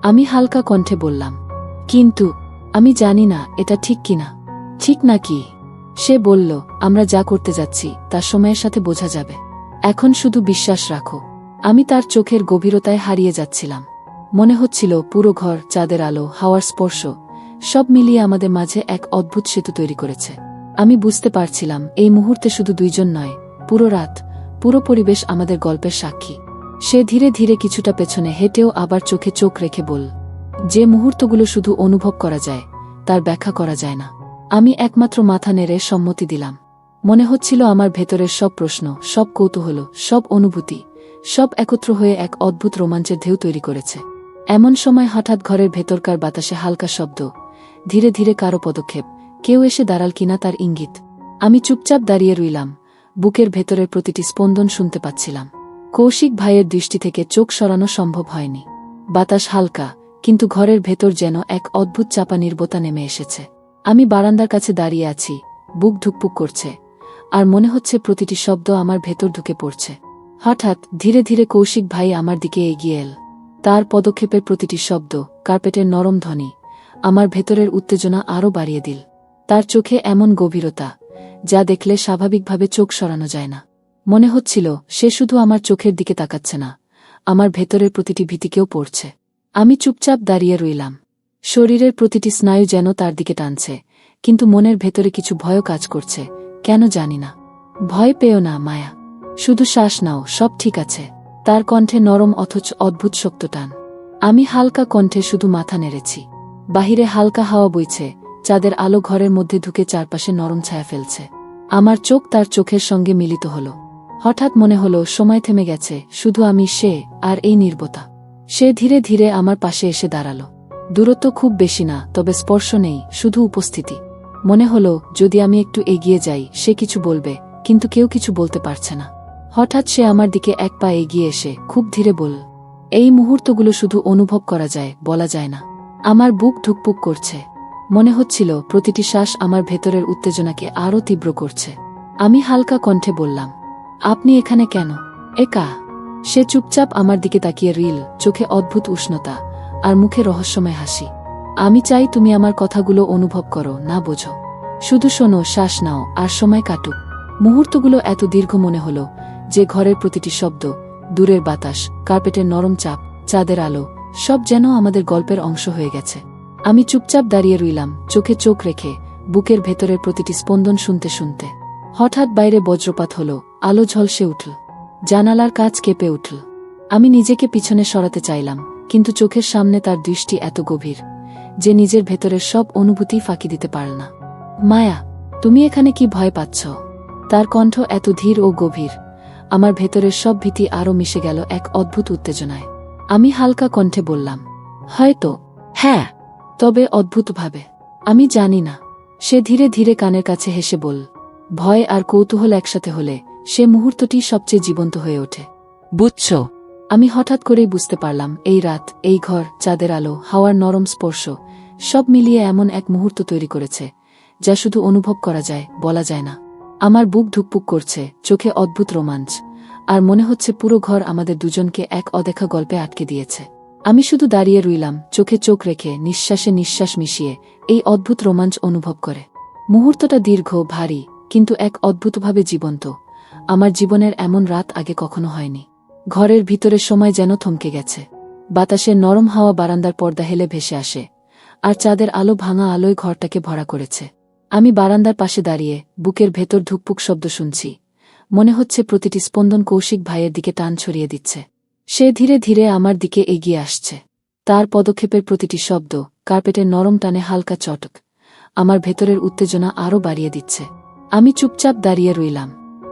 আমি হালকা কণ্ঠে বললাম, কিন্তু আমি জানি না এটা ঠিক কিনা। ঠিক নাকি? সে বলল, আমরা যা করতে যাচ্ছি তা সময়ের সাথে বোঝা যাবে। এখন শুধু বিশ্বাস রাখো। আমি তার চোখের গভীরতায় হারিয়ে যাচ্ছিলাম। মনে হচ্ছিল পুরো ঘর, চাঁদের আলো, হাওয়ার স্পর্শ, সব মিলিয়ে আমাদের মাঝে এক অদ্ভুত সেতু তৈরি করেছে। আমি বুঝতে পারছিলাম এই মুহূর্তে শুধু দুইজন নয়, পুরো রাত, পুরো পরিবেশ আমাদের গল্পের সাক্ষী। সে ধীরে ধীরে কিছুটা পেছনে হেঁটেও আবার চোখে চোখ রেখে বলল, যে মুহূর্তগুলো শুধু অনুভব করা যায়, তার ব্যাখ্যা করা যায় না। আমি একমাত্র মাথা নেড়ে সম্মতি দিলাম। মনে হচ্ছিল আমার ভেতরের সব প্রশ্ন, সব কৌতূহল, সব অনুভূতি, সব একত্র হয়ে এক অদ্ভুত রোমাঞ্চের ঢেউ তৈরি করেছে। এমন সময় হঠাৎ ঘরের ভেতরকার বাতাসে হালকা শব্দ, ধীরে ধীরে কারো পদক্ষেপ, কেউ এসে দাঁড়াল কিনা তার ইঙ্গিত। আমি চুপচাপ দাঁড়িয়ে রইলাম, বুকের ভেতরের প্রতিটি স্পন্দন শুনতে পাচ্ছিলাম। কৌশিক ভাইয়ের দৃষ্টি থেকে চোখ সরানো সম্ভব হয়নি। বাতাস হালকা, কিন্তু ঘরের ভেতর যেন এক অদ্ভুত চাপা নীরবতা নেমে এসেছে। আমি বারান্দার কাছে দাঁড়িয়ে আছি, বুক ধুকপুক করছে, আর মনে হচ্ছে প্রতিটি শব্দ আমার ভেতর ঢুকে পড়ছে। হঠাৎ ধীরে ধীরে কৌশিক ভাই আমার দিকে এগিয়ে এল। তার পদক্ষেপের প্রতিটি শব্দ, কার্পেটের নরম ধ্বনি, আমার ভেতরের উত্তেজনা আরও বাড়িয়ে দিল। তার চোখে এমন গভীরতা, যা দেখলে স্বাভাবিকভাবে চোখ সরানো যায় না। মনে হচ্ছিল সে শুধু আমার চোখের দিকে তাকাচ্ছে না, আমার ভেতরের প্রতিটি ভীতিকেও পড়ছে। আমি চুপচাপ দাঁড়িয়ে রইলাম। শরীরের প্রতিটি স্নায়ু যেন তার দিকে টানছে, কিন্তু মনের ভেতরে কিছু ভয়ও কাজ করছে, কেন জানি না। ভয় পেও না মায়া, শুধু শ্বাস নাও, সব ঠিক আছে। তার কণ্ঠে নরম অথচ অদ্ভুত শক্ত টান। আমি হালকা কণ্ঠে শুধু মাথা নেড়েছি। বাহিরে হালকা হাওয়া বইছে, চাঁদের আলো ঘরের মধ্যে ঢুকে চারপাশে নরম ছায়া ফেলছে। আমার চোখ তার চোখের সঙ্গে মিলিত হল। হঠাৎ মনে হলো সময় থেমে গেছে, শুধু আমি, সে, আর এই নীরবতা। সে ধীরে ধীরে আমার পাশে এসে দাঁড়াল। দূরত্ব খুব বেশি না, তবে স্পর্শ নেই, শুধু উপস্থিতি। মনে হলো যদি আমি একটু এগিয়ে যাই সে কিছু বলবে, কিন্তু কেউ কিছু বলতে পারছে না। হঠাৎ সে আমার দিকে এক পা এগিয়ে এসে খুব ধীরে বলল, এই মুহূর্তগুলো শুধু অনুভব করা যায়, বলা যায় না। আমার বুক ধুকপুক করছে। মনে হচ্ছিল প্রতিটি শ্বাস আমার ভেতরের উত্তেজনাকে আরও তীব্র করছে। আমি হালকা কণ্ঠে বললাম, আপনি এখানে কেন? একা? সে চুপচাপ আমার দিকে তাকিয়ে রইল, চোখে অদ্ভুত উষ্ণতা, আর মুখে রহস্যময় হাসি। আমি চাই তুমি আমার কথাগুলো অনুভব করো, না বোঝো। শুধু শোনো, শ্বাস নাও, আর সময় কাটুক। মুহূর্তগুলো এত দীর্ঘ মনে হলো যে ঘরের প্রতিটি শব্দ, দূরের বাতাস, কার্পেটের নরম চাপ, চাঁদের আলো, সব যেন আমাদের গল্পের অংশ হয়ে গেছে। আমি চুপচাপ দাঁড়িয়ে রইলাম, চোখে চোখ রেখে, বুকের ভেতরের প্রতিটি স্পন্দন শুনতে শুনতে। হঠাৎ বাইরে বজ্রপাত হলো, আলো ঝলসে উঠল, জানালার কাঁচ কেঁপে উঠল। আমি নিজেকে পিছনে সরাতে চাইলাম, কিন্তু চোখের সামনে তার দৃষ্টি এত গভীর যে নিজের ভেতরের সব অনুভূতি ফাঁকি দিতে পারল না। মায়া, তুমি এখানে কি ভয় পাচ্ছ? তার কণ্ঠ এত ধীর ও গভীর, আমার ভেতরের সব ভীতি আরও মিশে গেল এক অদ্ভুত উত্তেজনায়। আমি হালকা কণ্ঠে বললাম, হয়তো। হ্যাঁ, তবে অদ্ভুতভাবে। আমি জানি না। সে ধীরে ধীরে কানের কাছে হেসে বলল, ভয় আর কৌতূহল একসাথে হলে সে মুহূর্তটি সবচেয়ে জীবন্ত হয়ে ওঠে। বুঝছ? আমি হঠাৎ করেই বুঝতে পারলাম, এই রাত, এই ঘর, চাঁদের আলো, হাওয়ার নরম স্পর্শ, সব মিলিয়ে এমন এক মুহূর্ত তৈরি করেছে যা শুধু অনুভব করা যায়, বলা যায় না। আমার বুক ধুকপুক করছে, চোখে অদ্ভুত রোমাঞ্চ, আর মনে হচ্ছে পুরো ঘর আমাদের দুজনকে এক অদেখা গল্পে আটকে দিয়েছে। আমি শুধু দাঁড়িয়ে রইলাম, চোখে চোখ রেখে, নিঃশ্বাসে নিঃশ্বাস মিশিয়ে এই অদ্ভুত রোমাঞ্চ অনুভব করে। মুহূর্তটা দীর্ঘ, ভারী, কিন্তু এক অদ্ভুতভাবে জীবন্ত। আমার জীবনের এমন রাত আগে কখনো হয়নি। ঘরের ভিতরের সময় যেন থমকে গেছে। বাতাসের নরম হাওয়া বারান্দার পর্দা হেলে ভেসে আসে, আর চাঁদের আলো ভাঙা আলোয় ঘরটাকে ভরা করেছে। আমি বারান্দার পাশে দাঁড়িয়ে বুকের ভেতর ধুকপুক শব্দ শুনছি। মনে হচ্ছে প্রতিটি স্পন্দন কৌশিক ভাইয়ের দিকে টান ছড়িয়ে দিচ্ছে। সে ধীরে ধীরে আমার দিকে এগিয়ে আসছে। তার পদক্ষেপের প্রতিটি শব্দ, কার্পেটের নরম টানে হালকা চটক, আমার ভেতরের উত্তেজনা আরও বাড়িয়ে দিচ্ছে। আমি চুপচাপ দাঁড়িয়ে রইলাম,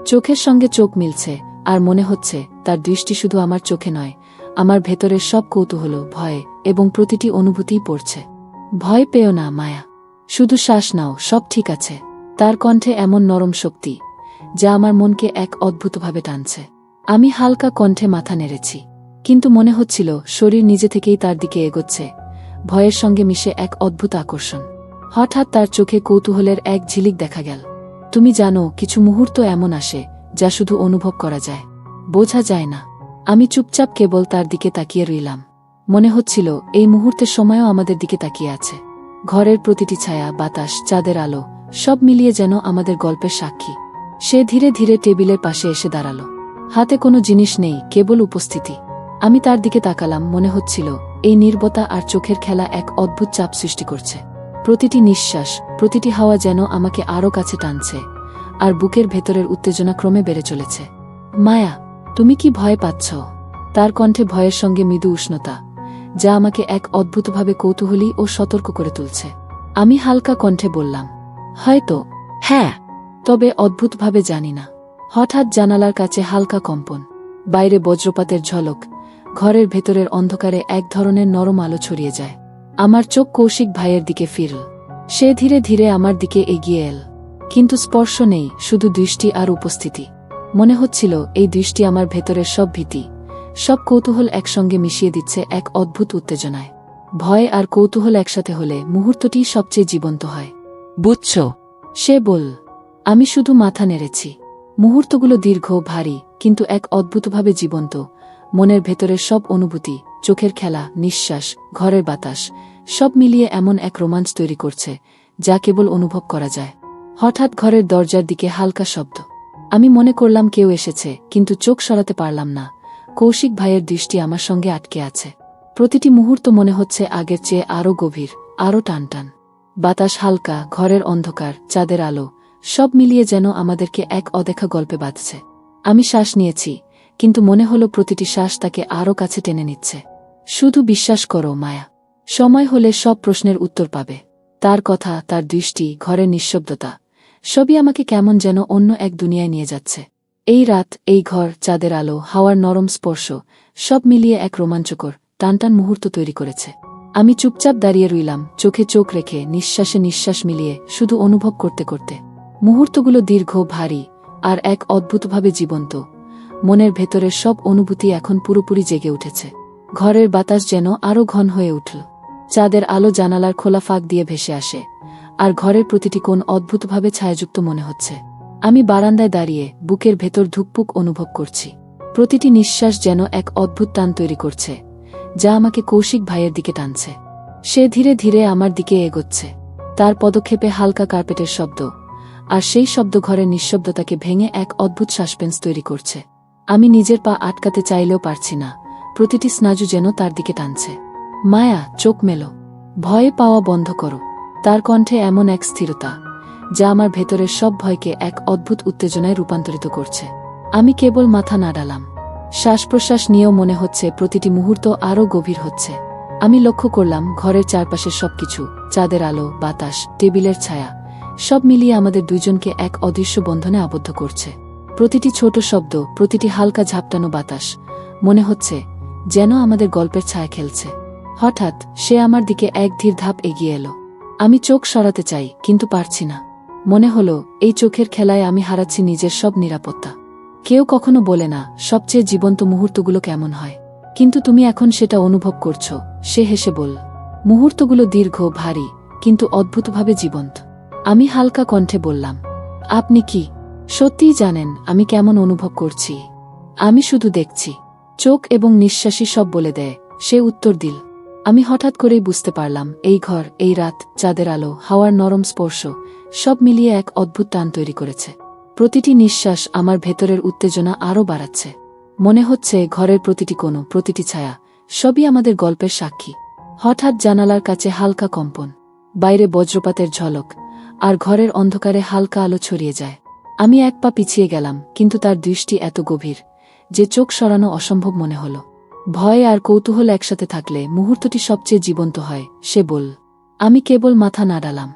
চোখের সঙ্গে চোখ মিলছে, আর মনে হচ্ছে তার দৃষ্টি শুধু আমার চোখে নয়, আমার ভেতরের সব কৌতূহল, ভয় এবং প্রতিটি অনুভূতিই পড়ছে। ভয় পেও না মায়া, শুধু শ্বাস নাও, সব ঠিক আছে। তার কণ্ঠে এমন নরম শক্তি যা আমার মনকে এক অদ্ভুতভাবে টানছে। আমি হালকা কণ্ঠে মাথা নেড়েছি, কিন্তু মনে হচ্ছিল শরীর নিজে থেকেই তার দিকে এগোচ্ছে, ভয়ের সঙ্গে মিশে এক অদ্ভুত আকর্ষণ। হঠাৎ তার চোখে কৌতূহলের এক ঝিলিক দেখা গেল। তুমি জানো, কিছু মুহূর্ত এমন আসে যা শুধু অনুভব করা যায়, বোঝা যায় না। আমি চুপচাপ কেবল তার দিকে তাকিয়ে রইলাম। মনে হচ্ছিল এই মুহূর্তের সময়ও আমাদের দিকে তাকিয়ে আছে। ঘরের প্রতিটি ছায়া, বাতাস, চাঁদের আলো, সব মিলিয়ে যেন আমাদের গল্পের সাক্ষী। সে ধীরে ধীরে টেবিলের পাশে এসে দাঁড়ালো। হাতে কোনো জিনিস নেই, কেবল উপস্থিতি। আমি তার দিকে তাকালাম, মনে হচ্ছিল এই নীরবতা আর চোখের খেলা এক অদ্ভুত চাপ সৃষ্টি করছে। প্রতিটি নিঃশ্বাস, প্রতিটি হাওয়া যেন আমাকে আরও কাছে টানছে, আর বুকের ভেতরের উত্তেজনা ক্রমে বেড়ে চলেছে। মায়া, তুমি কি ভয় পাচ্ছ? তার কণ্ঠে ভয়ের সঙ্গে মৃদু উষ্ণতা, যা আমাকে এক অদ্ভুতভাবে কৌতূহলী ও সতর্ক করে তুলছে। আমি হালকা কণ্ঠে বললাম, হয়তো। হ্যাঁ, তবে অদ্ভুতভাবে জানি না। হঠাৎ জানালার কাছে হালকা কম্পন, বাইরে বজ্রপাতের ঝলক, ঘরের ভেতরের অন্ধকারে এক ধরনের নরম আলো ছড়িয়ে যায়। আমার চোখ কৌশিক ভাইয়ের দিকে ফিরল। সে ধীরে ধীরে আমার দিকে এগিয়ে এল, কিন্তু স্পর্শ নেই, শুধু দৃষ্টি আর উপস্থিতি। মনে হচ্ছিল এই দৃষ্টি আমার ভেতরের সব ভীতি, সব কৌতূহল একসঙ্গে মিশিয়ে দিচ্ছে এক অদ্ভুত উত্তেজনায়। ভয় আর কৌতূহল একসাথে হলে মুহূর্তটি সবচেয়ে জীবন্ত হয়। বুঝছ? সে বলল। আমি শুধু মাথা নেড়েছি। মুহূর্তগুলো দীর্ঘ, ভারী, কিন্তু এক অদ্ভুতভাবে জীবন্ত। মনের ভেতরের সব অনুভূতি, চোখের খেলা, নিঃশ্বাস, ঘরের বাতাস, সব মিলিয়ে এমন এক রোমাঞ্চ তৈরি করছে যা কেবল অনুভব করা যায়। হঠাৎ ঘরের দরজার দিকে হালকা শব্দ। আমি মনে করলাম কেউ এসেছে, কিন্তু চোখ সরাতে পারলাম না। কৌশিক ভাইয়ের দৃষ্টি আমার সঙ্গে আটকে আছে। প্রতিটি মুহূর্ত মনে হচ্ছে আগের চেয়ে আরও গভীর, আরও টানটান। বাতাস হালকা, ঘরের অন্ধকার, চাঁদের আলো, সব মিলিয়ে যেন আমাদেরকে এক অদেখা গল্পে বাঁধছে। আমি শ্বাস নিয়েছি, কিন্তু মনে হলো প্রতিটি শ্বাস তাকে আরও কাছে টেনে নিচ্ছে। শুধু বিশ্বাস করো মায়া, সময় হলে সব প্রশ্নের উত্তর পাবে। তার কথা, তার দৃষ্টি, ঘরের নিঃশব্দতা, সবই আমাকে কেমন যেন অন্য এক দুনিয়ায় নিয়ে যাচ্ছে। এই রাত, এই ঘর, চাঁদের আলো, হাওয়ার নরম স্পর্শ, সব মিলিয়ে এক রোমাঞ্চকর, টানটান মুহূর্ত তৈরি করেছে। আমি চুপচাপ দাঁড়িয়ে রইলাম, চোখে চোখ রেখে, নিঃশ্বাসে নিঃশ্বাস মিলিয়ে, শুধু অনুভব করতে করতে। মুহূর্তগুলো দীর্ঘ, ভারী, আর এক অদ্ভুতভাবে জীবন্ত। মনের ভেতরের সব অনুভূতি এখন পুরোপুরি জেগে উঠেছে। ঘরের বাতাস যেন আরও ঘন হয়ে উঠল। চাঁদের আলো জানালার খোলা ফাঁক দিয়ে ভেসে আসে, আর ঘরের প্রতিটি কোণ অদ্ভুতভাবে ছায়াযুক্ত মনে হচ্ছে। আমি বারান্দায় দাঁড়িয়ে বুকের ভেতর ধুকপুক অনুভব করছি। প্রতিটি নিঃশ্বাস যেন এক অদ্ভুত টান তৈরি করছে, যা আমাকে কৌশিক ভাইয়ের দিকে টানছে। সে ধীরে ধীরে আমার দিকে এগোচ্ছে, তার পদক্ষেপে হালকা কার্পেটের শব্দ, আর সেই শব্দ ঘরের নিঃশব্দতাকে ভেঙে এক অদ্ভুত সাসপেন্স তৈরি করছে। আমি নিজের পা আটকাতে চাইলেও পারছি না, প্রতিটি স্নায়ু যেন তার দিকে টানছে। মায়া, চোখ মেলো। ভয়ে পাওয়া বন্ধ করো। তার কণ্ঠে এমন এক স্থিরতা যা আমার ভেতরের সব ভয়কে এক অদ্ভুত উত্তেজনায় রূপান্তরিত করছে। আমি কেবল মাথা নাড়ালাম। শ্বাস প্রশ্বাস নিয়েও মনে হচ্ছে প্রতিটি মুহূর্ত আরও গভীর হচ্ছে। আমি লক্ষ্য করলাম ঘরের চারপাশের সবকিছু, চাঁদের আলো, বাতাস, টেবিলের ছায়া, সব মিলিয়ে আমাদের দুইজনকে এক অদৃশ্য বন্ধনে আবদ্ধ করছে। প্রতিটি ছোট শব্দ, প্রতিটি হালকা ঝাপটানো বাতাস, মনে হচ্ছে যেন আমাদের গল্পের ছায়া খেলছে। হঠাৎ সে আমার দিকে এক ধীর ধাপ এগিয়ে এলো। আমি চোখ সরাতে চাই, কিন্তু পারছি না। মনে হলো এই চোখের খেলায় আমি হারাচ্ছি নিজের সব নিরাপত্তা। কেউ কখনো বলে না সবচেয়ে জীবন্ত মুহূর্তগুলো কেমন হয়, কিন্তু তুমি এখন সেটা অনুভব করছো, সে হেসে বলল। মুহূর্তগুলো দীর্ঘ, ভারী, কিন্তু অদ্ভুতভাবে জীবন্ত। আমি হালকা কণ্ঠে বললাম, আপনি কি সত্যিই জানেন আমি কেমন অনুভব করছি? আমি শুধু দেখছি। চোখ এবং নিঃশ্বাসই সব বলে দেয়, সে উত্তর দিল। আমি হঠাৎ করেই বুঝতে পারলাম এই ঘর, এই রাত, চাঁদের আলো, হাওয়ার নরম স্পর্শ, সব মিলিয়ে এক অদ্ভুত টান তৈরি করেছে। প্রতিটি নিঃশ্বাস আমার ভেতরের উত্তেজনা আরও বাড়াচ্ছে। মনে হচ্ছে ঘরের প্রতিটি কোণ, প্রতিটি ছায়া, সবই আমাদের গল্পের সাক্ষী। হঠাৎ জানালার কাছে হালকা কম্পন, বাইরে বজ্রপাতের ঝলক, আর ঘরের অন্ধকারে হালকা আলো ছড়িয়ে যায়। আমি এক পা পিছিয়ে গেলাম, কিন্তু তার দৃষ্টি এত গভীর যে চোখ সরানো অসম্ভব মনে হল। ভয় আর কৌতূহল একসাথে থাকলে মুহূর্তটি সবচেয়ে জীবন্ত হয়, সে বলল। আমি কেবল মাথা নাড়ালাম।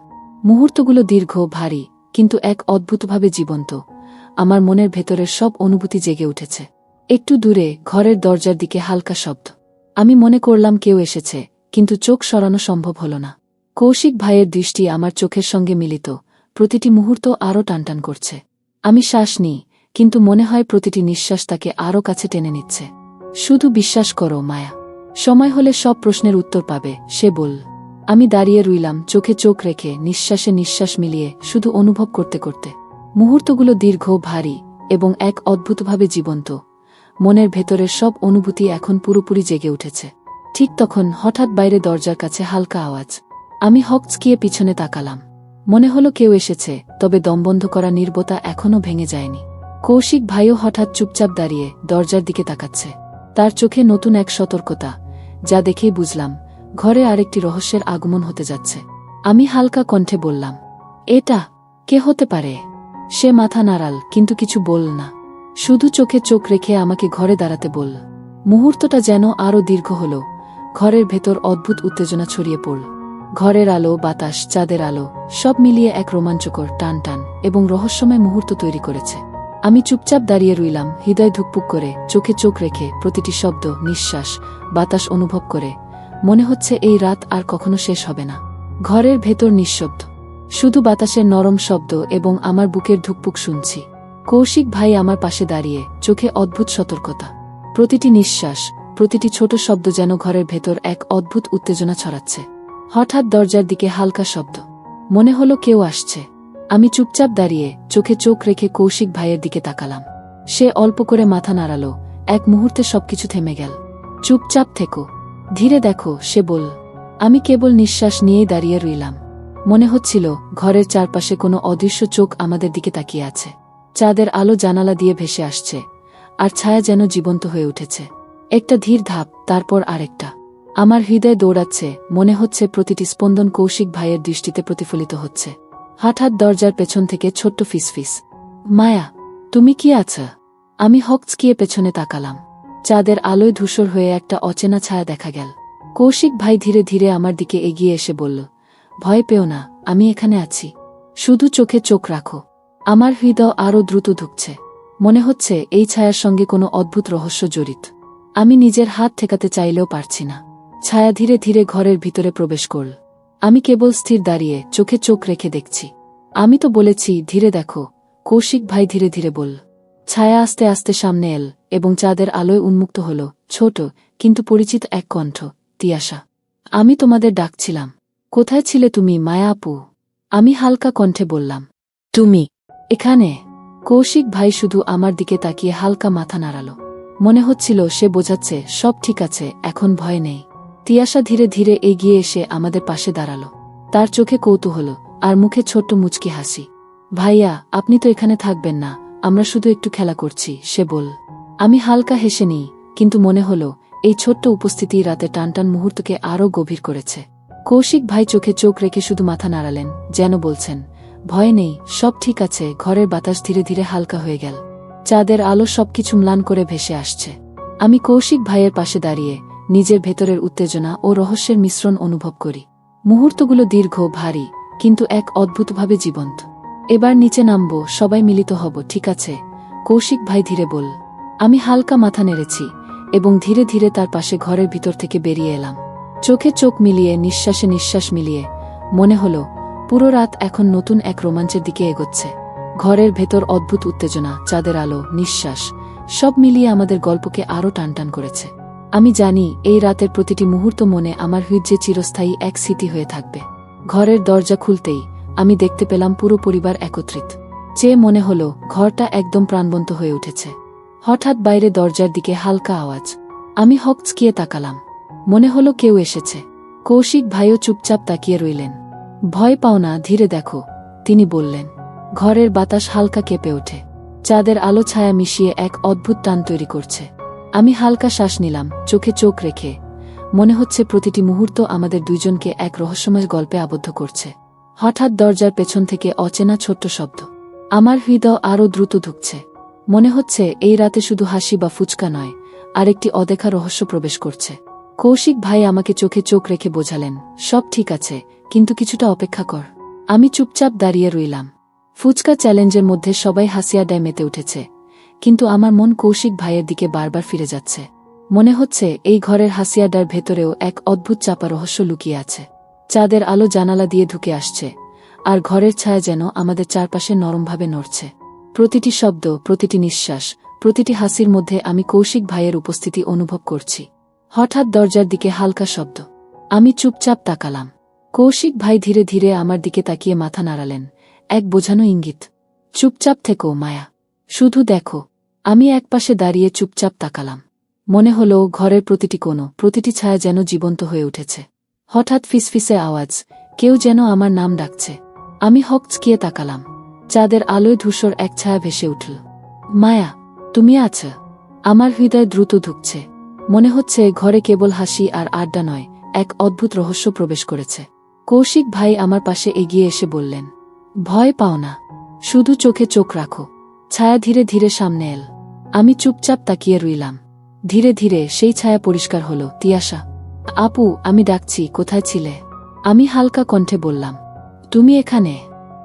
মুহূর্তগুলো দীর্ঘ, ভারী, কিন্তু এক অদ্ভুতভাবে জীবন্ত। আমার মনের ভেতরের সব অনুভূতি জেগে উঠেছে। একটু দূরে ঘরের দরজার দিকে হালকা শব্দ। আমি মনে করলাম কেউ এসেছে, কিন্তু চোখ সরানো সম্ভব হল না। কৌশিক ভাইয়ের দৃষ্টি আমার চোখের সঙ্গে মিলিত, প্রতিটি মুহূর্ত আরও টানটান করছে। আমি শ্বাস নিই, কিন্তু মনে হয় প্রতিটি নিঃশ্বাস তাকে আরও কাছে টেনে নিচ্ছে। শুধু বিশ্বাস করো মায়া, সময় হলে সব প্রশ্নের উত্তর পাবে, সে বলল। আমি দাঁড়িয়ে রইলাম, চোখে চোখ রেখে, নিঃশ্বাসে নিঃশ্বাস মিলিয়ে, শুধু অনুভব করতে করতে। মুহূর্তগুলো দীর্ঘ, ভারী, এবং এক অদ্ভুতভাবে জীবন্ত। মনের ভেতরের সব অনুভূতি এখন পুরোপুরি জেগে উঠেছে। ঠিক তখন হঠাৎ বাইরে দরজার কাছে হালকা আওয়াজ। আমি হকচকিয়ে পিছনে তাকালাম। মনে হলো কেউ এসেছে, তবে দমবন্ধ করা নীরবতা এখনও ভেঙে যায়নি। কৌশিক ভাইও হঠাৎ চুপচাপ দাঁড়িয়ে দরজার দিকে তাকাচ্ছে। তার চোখে নতুন এক সতর্কতা, যা দেখেই বুঝলাম ঘরে আরেকটি রহস্যের আগমন হতে যাচ্ছে। আমি হালকা কণ্ঠে বললাম, এটা কে হতে পারে? সে মাথা নাড়াল, কিন্তু কিছু বলল না। শুধু চোখে চোখ রেখে আমাকে ঘরে দাঁড়াতে বলল। মুহূর্তটা যেন আরও দীর্ঘ হল। ঘরের ভেতর অদ্ভুত উত্তেজনা ছড়িয়ে পড়ল। ঘরের আলো, বাতাস, চাঁদের আলো, সব মিলিয়ে এক রোমাঞ্চকর, টান টান এবং রহস্যময় মুহূর্ত তৈরি করেছে। আমি চুপচাপ দাঁড়িয়ে রইলাম, হৃদয় ধুকপুক করে, চোখে চোখ রেখে, প্রতিটি শব্দ, নিঃশ্বাস, বাতাস অনুভব করে। মনে হচ্ছে এই রাত আর কখনো শেষ হবে না। ঘরের ভেতর নিঃশব্দ, শুধু বাতাসের নরম শব্দ এবং আমার বুকের ধুকপুক শুনছি। কৌশিক ভাই আমার পাশে দাঁড়িয়ে, চোখে অদ্ভুত সতর্কতা। প্রতিটি নিঃশ্বাস, প্রতিটি ছোট শব্দ যেন ঘরের ভেতর এক অদ্ভুত উত্তেজনা ছড়াচ্ছে। হঠাৎ দরজার দিকে হালকা শব্দ। মনে হলো কেউ আসছে। আমি চুপচাপ দাঁড়িয়ে, চোখে চোখ রেখে কৌশিক ভাইয়ের দিকে তাকালাম। সে অল্প করে মাথা নাড়ালো। এক মুহূর্তে সবকিছু থেমে গেল। চুপচাপ থেকো, ধীরে দেখো, সে বলল। আমি কেবল নিঃশ্বাস নিয়েই দাঁড়িয়ে রইলাম। মনে হচ্ছিল ঘরের চারপাশে কোনো অদৃশ্য চোখ আমাদের দিকে তাকিয়ে আছে। চাঁদের আলো জানালা দিয়ে ভেসে আসছে, আর ছায়া যেন জীবন্ত হয়ে উঠেছে। একটা ধীর ধাপ, তারপর আরেকটা। আমার হৃদয় দৌড়াচ্ছে, মনে হচ্ছে প্রতিটি স্পন্দন কৌশিক ভাইয়ের দৃষ্টিতে প্রতিফলিত হচ্ছে। হঠাৎ দরজার পেছন থেকে ছোট্ট ফিসফিস, মায়া, তুমি কি আছো? আমি হকচকিয়ে পেছনে তাকালাম। চাঁদের আলোয় ধূসর হয়ে একটা অচেনা ছায়া দেখা গেল। কৌশিক ভাই ধীরে ধীরে আমার দিকে এগিয়ে এসে বলল, ভয় পেও না, আমি এখানে আছি। শুধু চোখে চোখ রাখো। আমার হৃদয় আরও দ্রুত ধুকছে। মনে হচ্ছে এই ছায়ার সঙ্গে কোনো অদ্ভুত রহস্য জড়িত। আমি নিজের হাত ঠেকাতে চাইলেও পারছি না। ছায়া ধীরে ধীরে ঘরের ভিতরে প্রবেশ করল। আমি কেবল স্থির দাঁড়িয়ে, চোখে চোখ রেখে দেখছি। আমি তো বলেছি ধীরে দেখো, কৌশিক ভাই ধীরে ধীরে বলল। ছায়া আস্তে আস্তে সামনে এল, এবং চাঁদের আলোয় উন্মুক্ত হল ছোট কিন্তু পরিচিত এক কণ্ঠ, তিয়াশা। আমি তোমাদের ডাকছিলাম। কোথায় ছিলে তুমি, মায়া আপু? আমি হালকা কণ্ঠে বললাম। তুমি এখানে? কৌশিক ভাই শুধু আমার দিকে তাকিয়ে হালকা মাথা নাড়াল। মনে হচ্ছিল সে বোঝাচ্ছে সব ঠিক আছে, এখন ভয় নেই। তিয়াশা ধীরে ধীরে এগিয়ে এসে আমাদের পাশে দাঁড়াল। তার চোখে কৌতূহল, আর মুখে ছোট্ট মুচকি হাসি। ভাইয়া, আপনি তো এখানে থাকবেন না, আমরা শুধু একটু খেলা করছি, সে বলল। আমি হালকা হেসে নিই, কিন্তু মনে হলো এই ছোট্ট উপস্থিতি রাতে টানটান মুহূর্তকে আরও গভীর করেছে। কৌশিক ভাই চোখে চোখ রেখে শুধু মাথা নাড়ালেন, যেন বলছেন, ভয় নেই, সব ঠিক আছে। ঘরের বাতাস ধীরে ধীরে হালকা হয়ে গেল। চাঁদের আলো সবকিছু ম্লান করে ভেসে আসছে। আমি কৌশিক ভাইয়ের পাশে দাঁড়িয়ে নিজের ভেতরের উত্তেজনা ও রহস্যের মিশ্রণ অনুভব করি। মুহূর্তগুলো দীর্ঘ, ভারী, কিন্তু এক অদ্ভুতভাবে জীবন্ত। এবার নিচে নামব, সবাই মিলিত হব, ঠিক আছে? কৌশিক ভাই ধীরে বল। আমি হালকা মাথা নেড়েছি এবং ধীরে ধীরে তার পাশে ঘরের ভিতর থেকে বেরিয়ে এলাম। চোখে চোখ মিলিয়ে, নিঃশ্বাসে নিঃশ্বাস মিলিয়ে মনে হলো পুরো রাত এখন নতুন এক রোমাঞ্চের দিকে এগোচ্ছে। ঘরের ভেতর অদ্ভুত উত্তেজনা, চাঁদের আলো, নিঃশ্বাস, সব মিলিয়ে আমাদের গল্পকে আরও টানটান করেছে। আমি জানি এই রাতের প্রতিটি মুহূর্ত মনে আমার হৃদয়ে চিরস্থায়ী এক স্মৃতি হয়ে থাকবে। ঘরের দরজা খুলতেই আমি দেখতে পেলাম পুরো পরিবার একত্রিত। চেয়ে মনে হলো ঘরটা একদম প্রাণবন্ত হয়ে উঠেছে। হঠাৎ বাইরে দরজার দিকে হালকা আওয়াজ। আমি হকচকিয়ে তাকালাম। মনে হলো কেউ এসেছে। কৌশিক ভাইও চুপচাপ তাকিয়ে রইলেন। ভয় পাও না, ধীরে দেখো, তিনি বললেন। ঘরের বাতাস হালকা কেঁপে ওঠে। চাঁদের আলো ছায়া মিশিয়ে এক অদ্ভুত টান তৈরি করছে। আমি হালকা শ্বাস নিলাম, চোখে চোখ রেখে। মনে হচ্ছে প্রতিটি মুহূর্ত আমাদের দুইজনকে এক রহস্যময় গল্পে আবদ্ধ করছে। হঠাৎ দরজার পেছন থেকে অচেনা ছোট্ট শব্দ। আমার হৃদয় আরও দ্রুত ধুকছে। মনে হচ্ছে এই রাতে শুধু হাসি বা ফুচকা নয়, আরেকটি অদেখা রহস্য প্রবেশ করছে। কৌশিক ভাই আমাকে চোখে চোখ রেখে বোঝালেন, সব ঠিক আছে, কিন্তু কিছুটা অপেক্ষা কর। আমি চুপচাপ দাঁড়িয়ে রইলাম। ফুচকা চ্যালেঞ্জের মধ্যে সবাই হাসি আড্ডায় মেতে উঠেছে, কিন্তু আমার মন কৌশিক ভাইয়ের দিকে বারবার ফিরে যাচ্ছে। মনে হচ্ছে এই ঘরের হাসি আড্ডার ভেতরেও এক অদ্ভুত চাপা রহস্য লুকিয়ে আছে। চাঁদের আলো জানালা দিয়ে ঢুকে আসছে, আর ঘরের ছায়া যেন আমাদের চারপাশে নরমভাবে নড়ছে। প্রতিটি শব্দ, প্রতিটি নিঃশ্বাস, প্রতিটি হাসির মধ্যে আমি কৌশিক ভাইয়ের উপস্থিতি অনুভব করছি। হঠাৎ দরজার দিকে হালকা শব্দ। আমি চুপচাপ তাকালাম। কৌশিক ভাই ধীরে ধীরে আমার দিকে তাকিয়ে মাথা নাড়ালেন, এক বোঝানো ইঙ্গিত। চুপচাপ থেকো মায়া, শুধু দেখো। আমি একপাশে দাঁড়িয়ে চুপচাপ তাকালাম। মনে হলো ঘরের প্রতিটি কোণ, প্রতিটি ছায়া যেন জীবন্ত হয়ে উঠেছে। হঠাৎ ফিসফিসে আওয়াজ, কেউ যেন আমার নাম ডাকছে। আমি হকচকিয়ে তাকালাম। চাঁদের আলোয় ধূসর এক ছায়া ভেসে উঠল। মায়া, তুমি আছো? আমার হৃদয় দ্রুত ধুকছে। মনে হচ্ছে ঘরে কেবল হাসি আর আড্ডা নয়, এক অদ্ভুত রহস্য প্রবেশ করেছে। কৌশিক ভাই আমার পাশে এগিয়ে এসে বললেন, ভয় পাও না, শুধু চোখে চোখ রাখো। ছায়া ধীরে ধীরে সামনে এল। আমি চুপচাপ তাকিয়ে রইলাম। ধীরে ধীরে সেই ছায়া পরিষ্কার হলো। তিয়াশা, আপু, আমি ডাকছি, কোথায় ছিলে? আমি হালকা কণ্ঠে বললাম, তুমি এখানে?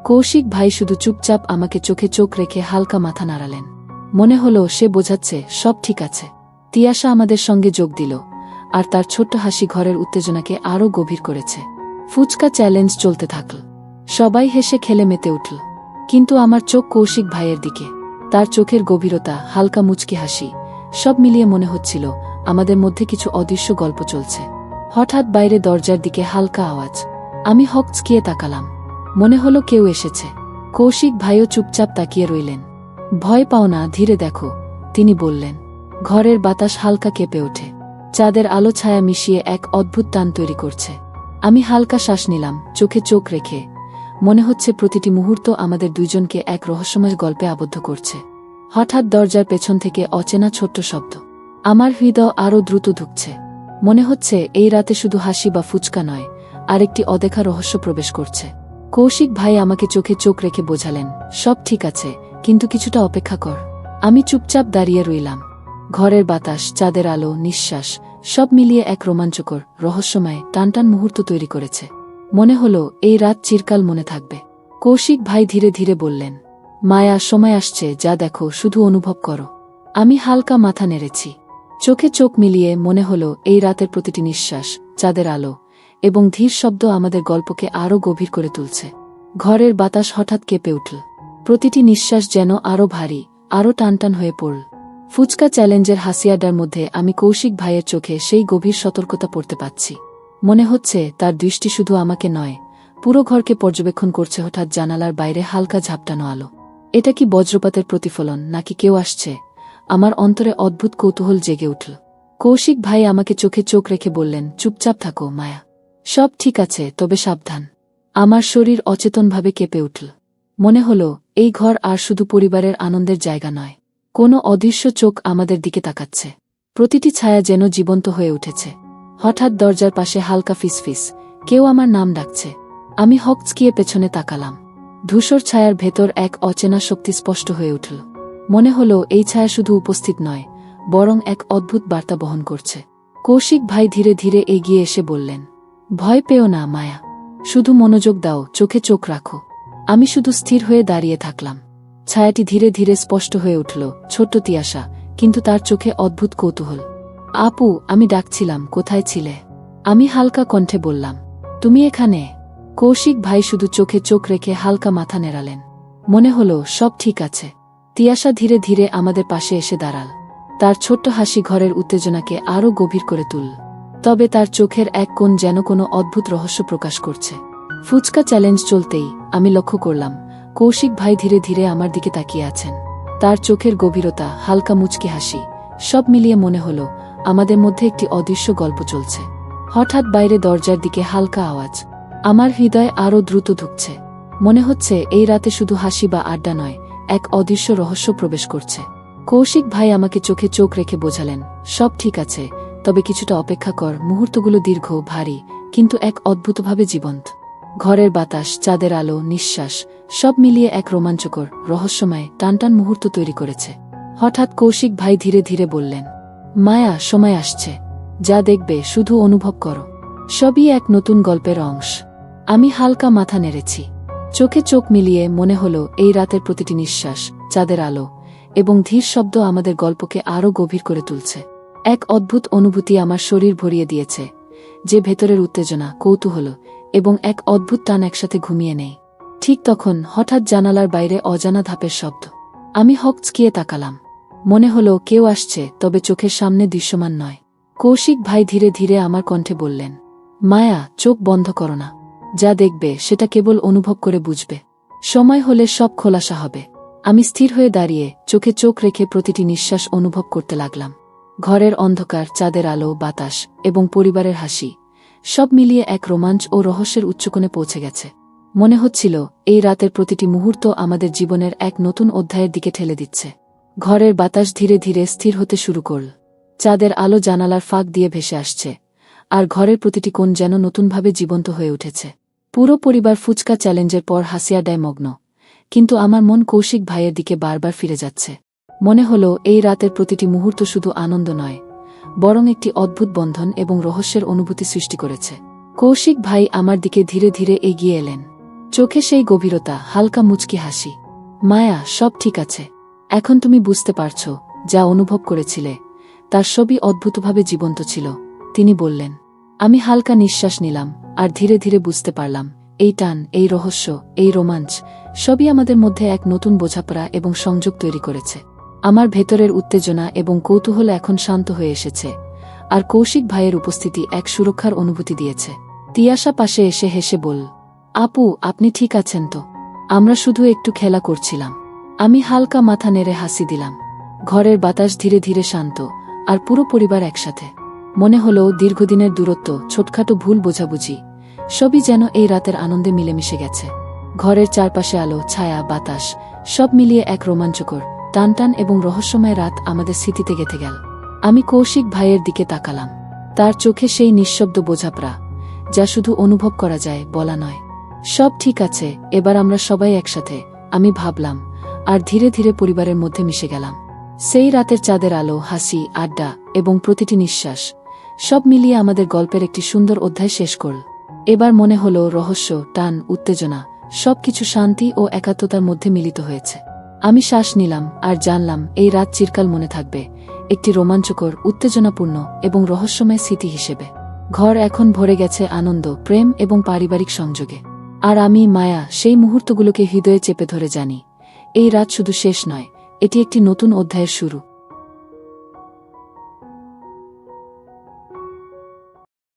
কৌশিক ভাই শুধু চুপচাপ আমাকে চোখে চোখ রেখে হালকা মাথা নাড়ালেন। মনে হলো সে বোঝাচ্ছে সব ঠিক আছে। তিয়াশা আমাদের সঙ্গে যোগ দিল, আর তার ছোট্ট হাসি ঘরের উত্তেজনাকে আরও গভীর করেছে। ফুচকা চ্যালেঞ্জ চলতে থাকল। সবাই হেসে খেলে মেতে উঠল, কিন্তু আমার চোখ কৌশিক ভাইয়ের দিকে। তার চোখের গভীরতা, হালকা মুচকি হাসি, সব মিলিয়ে মনে হচ্ছিল আমাদের মধ্যে কিছু অদৃশ্য গল্প চলছে। হঠাৎ বাইরে দরজার দিকে হালকা আওয়াজ। আমি হকচকিয়ে তাকালাম। মনে হলো কেউ এসেছে। কৌশিক ভাইও চুপচাপ তাকিয়ে রইলেন। ভয় পাও না, ধীরে দেখো, তিনি বললেন। ঘরের বাতাস হালকা কেঁপে ওঠে। চাঁদের আলো ছায়া মিশিয়ে এক অদ্ভুত টান তৈরি করছে। আমি হালকা শ্বাস নিলাম, চোখে চোখ রেখে। মনে হচ্ছে প্রতিটি মুহূর্ত আমাদের দুইজনকে এক রহস্যময় গল্পে আবদ্ধ করছে। হঠাৎ দরজার পেছন থেকে অচেনা ছোট্ট শব্দ। আমার হৃদয় আরও দ্রুত ধুকছে। মনে হচ্ছে এই রাতে শুধু হাসি বা ফুচকা নয়, আরেকটি অদেখা রহস্য প্রবেশ করছে। কৌশিক ভাই আমাকে চোখে চোখ রেখে বোঝালেন, সব ঠিক আছে, কিন্তু কিছুটা অপেক্ষা কর। আমি চুপচাপ দাঁড়িয়ে রইলাম। ঘরের বাতাস, চাঁদের আলো, নিঃশ্বাস, সব মিলিয়ে এক রোমাঞ্চকর, রহস্যময়, টানটান মুহূর্ত তৈরি করেছে। মনে হলো এই রাত চিরকাল মনে থাকবে। কৌশিক ভাই ধীরে ধীরে বললেন, মায়া, সময় আসছে, যা দেখো, শুধু অনুভব করো। আমি হালকা মাথা নেড়েছি। চোখে চোখ মিলিয়ে মনে হলো এই রাতের প্রতিটি নিঃশ্বাস, চাঁদের আলো এবং ধীর শব্দ আমাদের গল্পকে আরও গভীর করে তুলছে। ঘরের বাতাস হঠাৎ কেঁপে উঠল। প্রতিটি নিঃশ্বাস যেন আরও ভারী, আরও টানটান হয়ে পড়ল। ফুচকা চ্যালেঞ্জের হাসিয়াডার মধ্যে আমি কৌশিক ভাইয়ের চোখে সেই গভীর সতর্কতা পড়তে পাচ্ছি। মনে হচ্ছে তার দৃষ্টি শুধু আমাকে নয়, পুরো ঘরকে পর্যবেক্ষণ করছে। হঠাৎ জানালার বাইরে হালকা ঝাপটানো আলো। এটা কি বজ্রপাতের প্রতিফলন, নাকি কেউ আসছে? আমার অন্তরে অদ্ভুত কৌতূহল জেগে উঠল। কৌশিক ভাই আমাকে চোখে চোখ রেখে বললেন, চুপচাপ থাকো মায়া, সব ঠিক আছে, তবে সাবধান। আমার শরীর অচেতনভাবে কেঁপে উঠল। মনে হলো এই ঘর আর শুধু পরিবারের আনন্দের জায়গা নয়, কোনো অদৃশ্য চোখ আমাদের দিকে তাকাচ্ছে। প্রতিটি ছায়া যেন জীবন্ত হয়ে উঠেছে। হঠাৎ দরজার পাশে হালকা ফিসফিস, কেউ আমার নাম ডাকছে। আমি হকচকিয়ে পেছনে তাকালাম। ধূসর ছায়ার ভেতর এক অচেনা শক্তি স্পষ্ট হয়ে উঠল। মনে হলো এই ছায়া শুধু উপস্থিত নয়, বরং এক অদ্ভুত বার্তা বহন করছে। কৌশিক ভাই ধীরে ধীরে এগিয়ে এসে বললেন, ভয় পেও না মায়া, শুধু মনোযোগ দাও, চোখে চোখ রাখো। আমি শুধু স্থির হয়ে দাঁড়িয়ে থাকলাম। ছায়াটি ধীরে ধীরে স্পষ্ট হয়ে উঠল, ছোট্ট তিয়াশা, কিন্তু তার চোখে অদ্ভুত কৌতূহল। আপু, আমি ডাকছিলাম, কোথায় ছিলে? আমি হালকা কণ্ঠে বললাম, তুমি এখানে? কৌশিক ভাই শুধু চোখে চোখ রেখে হালকা মাথা নেড়ালেন। মনে হলো সব ঠিক আছে। তিয়াশা ধীরে ধীরে আমাদের পাশে এসে দাঁড়াল। তার ছোট্ট হাসি ঘরের উত্তেজনাকে আরও গভীর করে তুলল। তবে তার চোখের এক কোণ যেন কোনো অদ্ভুত রহস্য প্রকাশ করছে। ফুচকা চ্যালেঞ্জ চলতেই আমি লক্ষ্য করলাম কৌশিক ভাই ধীরে ধীরে আমার দিকে তাকিয়ে আছেন। তার চোখের গভীরতা, হালকা মুচকি হাসি, সব মিলিয়ে মনে হলো আমাদের মধ্যে একটি অদৃশ্য গল্প চলছে। হঠাৎ বাইরে দরজার দিকে হালকা আওয়াজ। আমার হৃদয় আরও দ্রুত ধুকছে। মনে হচ্ছে এই রাতে শুধু হাসি বা আড্ডা নয়, এক অদৃশ্য রহস্য প্রবেশ করছে। কৌশিক ভাই আমাকে চোখে চোখ রেখে বোঝালেন, সব ঠিক আছে, তবে কিছুটা অপেক্ষা কর। মুহূর্তগুলো দীর্ঘ, ভারী, কিন্তু এক অদ্ভুতভাবে জীবন্ত। ঘরের বাতাস, চাঁদের আলো, নিঃশ্বাস, সব মিলিয়ে এক রোমাঞ্চকর, রহস্যময়, টানটান মুহূর্ত তৈরি করেছে। হঠাৎ কৌশিক ভাই ধীরে ধীরে বললেন, মায়া, সময় আসছে, যা দেখবে শুধু অনুভব করো। সবই এক নতুন গল্পের অংশ। আমি হালকা মাথা নেড়েছি। চোখে চোখ মিলিয়ে মনে হলো এই রাতের প্রতিটি নিঃশ্বাস, চাঁদের আলো এবং ধীর শব্দ আমাদের গল্পকে আরও গভীর করে তুলছে। এক অদ্ভুত অনুভূতি আমার শরীর ভরিয়ে দিয়েছে, যে ভেতরের উত্তেজনা, কৌতূহল এবং এক অদ্ভুত টান একসাথে ঘুমিয়ে নেই। ঠিক তখন হঠাৎ জানালার বাইরে অজানা ধাপের শব্দ। আমি হকচকিয়ে তাকালাম। মনে হলো কেউ আসছে, তবে চোখের সামনে দৃশ্যমান নয়। কৌশিক ভাই ধীরে ধীরে আমার কণ্ঠে বললেন, মায়া, চোখ বন্ধ করো না। যা দেখবে সেটা কেবল অনুভব করে বুঝবে। সময় হলে সব খোলাসা হবে। আমি স্থির হয়ে দাঁড়িয়ে চোখে চোখ রেখে প্রতিটি নিঃশ্বাস অনুভব করতে লাগলাম। ঘরের অন্ধকার, চাঁদের আলো, বাতাস এবং পরিবারের হাসি, সব মিলিয়ে এক রোমাঞ্চ ও রহস্যের উচ্চকোণে পৌঁছে গেছে। মনে হচ্ছিল এই রাতের প্রতিটি মুহূর্ত আমাদের জীবনের এক নতুন অধ্যায়ের দিকে ঠেলে দিচ্ছে। ঘরের বাতাস ধীরে ধীরে স্থির হতে শুরু করল। চাঁদের আলো জানালার ফাঁক দিয়ে ভেসে আসছে, আর ঘরের প্রতিটি কোণ যেন নতুনভাবে জীবন্ত হয়ে উঠেছে। পুরো পরিবার ফুচকা চ্যালেঞ্জের পর হাসি আড্ডায় মগ্ন, কিন্তু আমার মন কৌশিক ভাইয়ের দিকে বারবার ফিরে যাচ্ছে। মনে হলো এই রাতের প্রতিটি মুহূর্ত শুধু আনন্দ নয়, বরং একটি অদ্ভুত বন্ধন এবং রহস্যের অনুভূতি সৃষ্টি করেছে। কৌশিক ভাই আমার দিকে ধীরে ধীরে এগিয়ে এলেন। চোখে সেই গভীরতা, হালকা মুচকি হাসি। মায়া, সব ঠিক আছে। এখন তুমি বুঝতে পারছ, যা অনুভব করেছিলে তার সবই অদ্ভুতভাবে জীবন্ত ছিল, তিনি বললেন। আমি হালকা নিঃশ্বাস নিলাম, আর ধীরে ধীরে বুঝতে পারলাম এই টান, এই রহস্য, এই রোমাঞ্চ সবই আমাদের মধ্যে এক নতুন বোঝাপড়া এবং সংযোগ তৈরি করেছে। আমার ভেতরের উত্তেজনা এবং কৌতূহল এখন শান্ত হয়ে এসেছে, আর কৌশিক ভাইয়ের উপস্থিতি এক সুরক্ষার অনুভূতি দিয়েছে। তিয়াশা পাশে এসে হেসে বলল, আপু, আপনি ঠিক আছেন তো? আমরা শুধু একটু খেলা করছিলাম। আমি হালকা মাথা নেড়ে হাসি দিলাম। ঘরের বাতাস ধীরে ধীরে শান্ত, আর পুরো পরিবার একসাথে। মনে হলো দীর্ঘদিনের দূরত্ব, ছোটখাটো ভুল বোঝাবুঝি, সবই যেন এই রাতের আনন্দে মিলেমিশে গেছে। ঘরের চারপাশে আলো, ছায়া, বাতাস সব মিলিয়ে এক রোমাঞ্চকর, টানটান এবং রহস্যময় রাত আমাদের স্মৃতিতে গেঁথে গেল। আমি কৌশিক ভাইয়ের দিকে তাকালাম। তার চোখে সেই নিঃশব্দ বোঝাপড়া, যা শুধু অনুভব করা যায়, বলা নয়। সব ঠিক আছে, এবার আমরা সবাই একসাথে, আমি ভাবলাম, আর ধীরে ধীরে পরিবারের মধ্যে মিশে গেলাম। সেই রাতের চাঁদের আলো, হাসি, আড্ডা এবং প্রতিটি নিঃশ্বাস সব মিলিয়ে আমাদের গল্পের একটি সুন্দর অধ্যায় শেষ করল। এবার মনে হলো রহস্য, টান, উত্তেজনা সবকিছু শান্তি ও একাত্মতার মধ্যে মিলিত হয়েছে। আমি শ্বাস নিলাম, আর জানলাম এই রাত চিরকাল মনে থাকবে, একটি রোমাঞ্চকর, উত্তেজনাপূর্ণ এবং রহস্যময় স্মৃতি হিসেবে। ঘর এখন ভরে গেছে আনন্দ, প্রেম এবং পারিবারিক সংযোগে। আর আমি, মায়া, সেই মুহূর্তগুলোকে হৃদয়ে চেপে ধরে জানি, এই রাত শুধু শেষ নয়, এটি একটি নতুন অধ্যায়ের শুরু।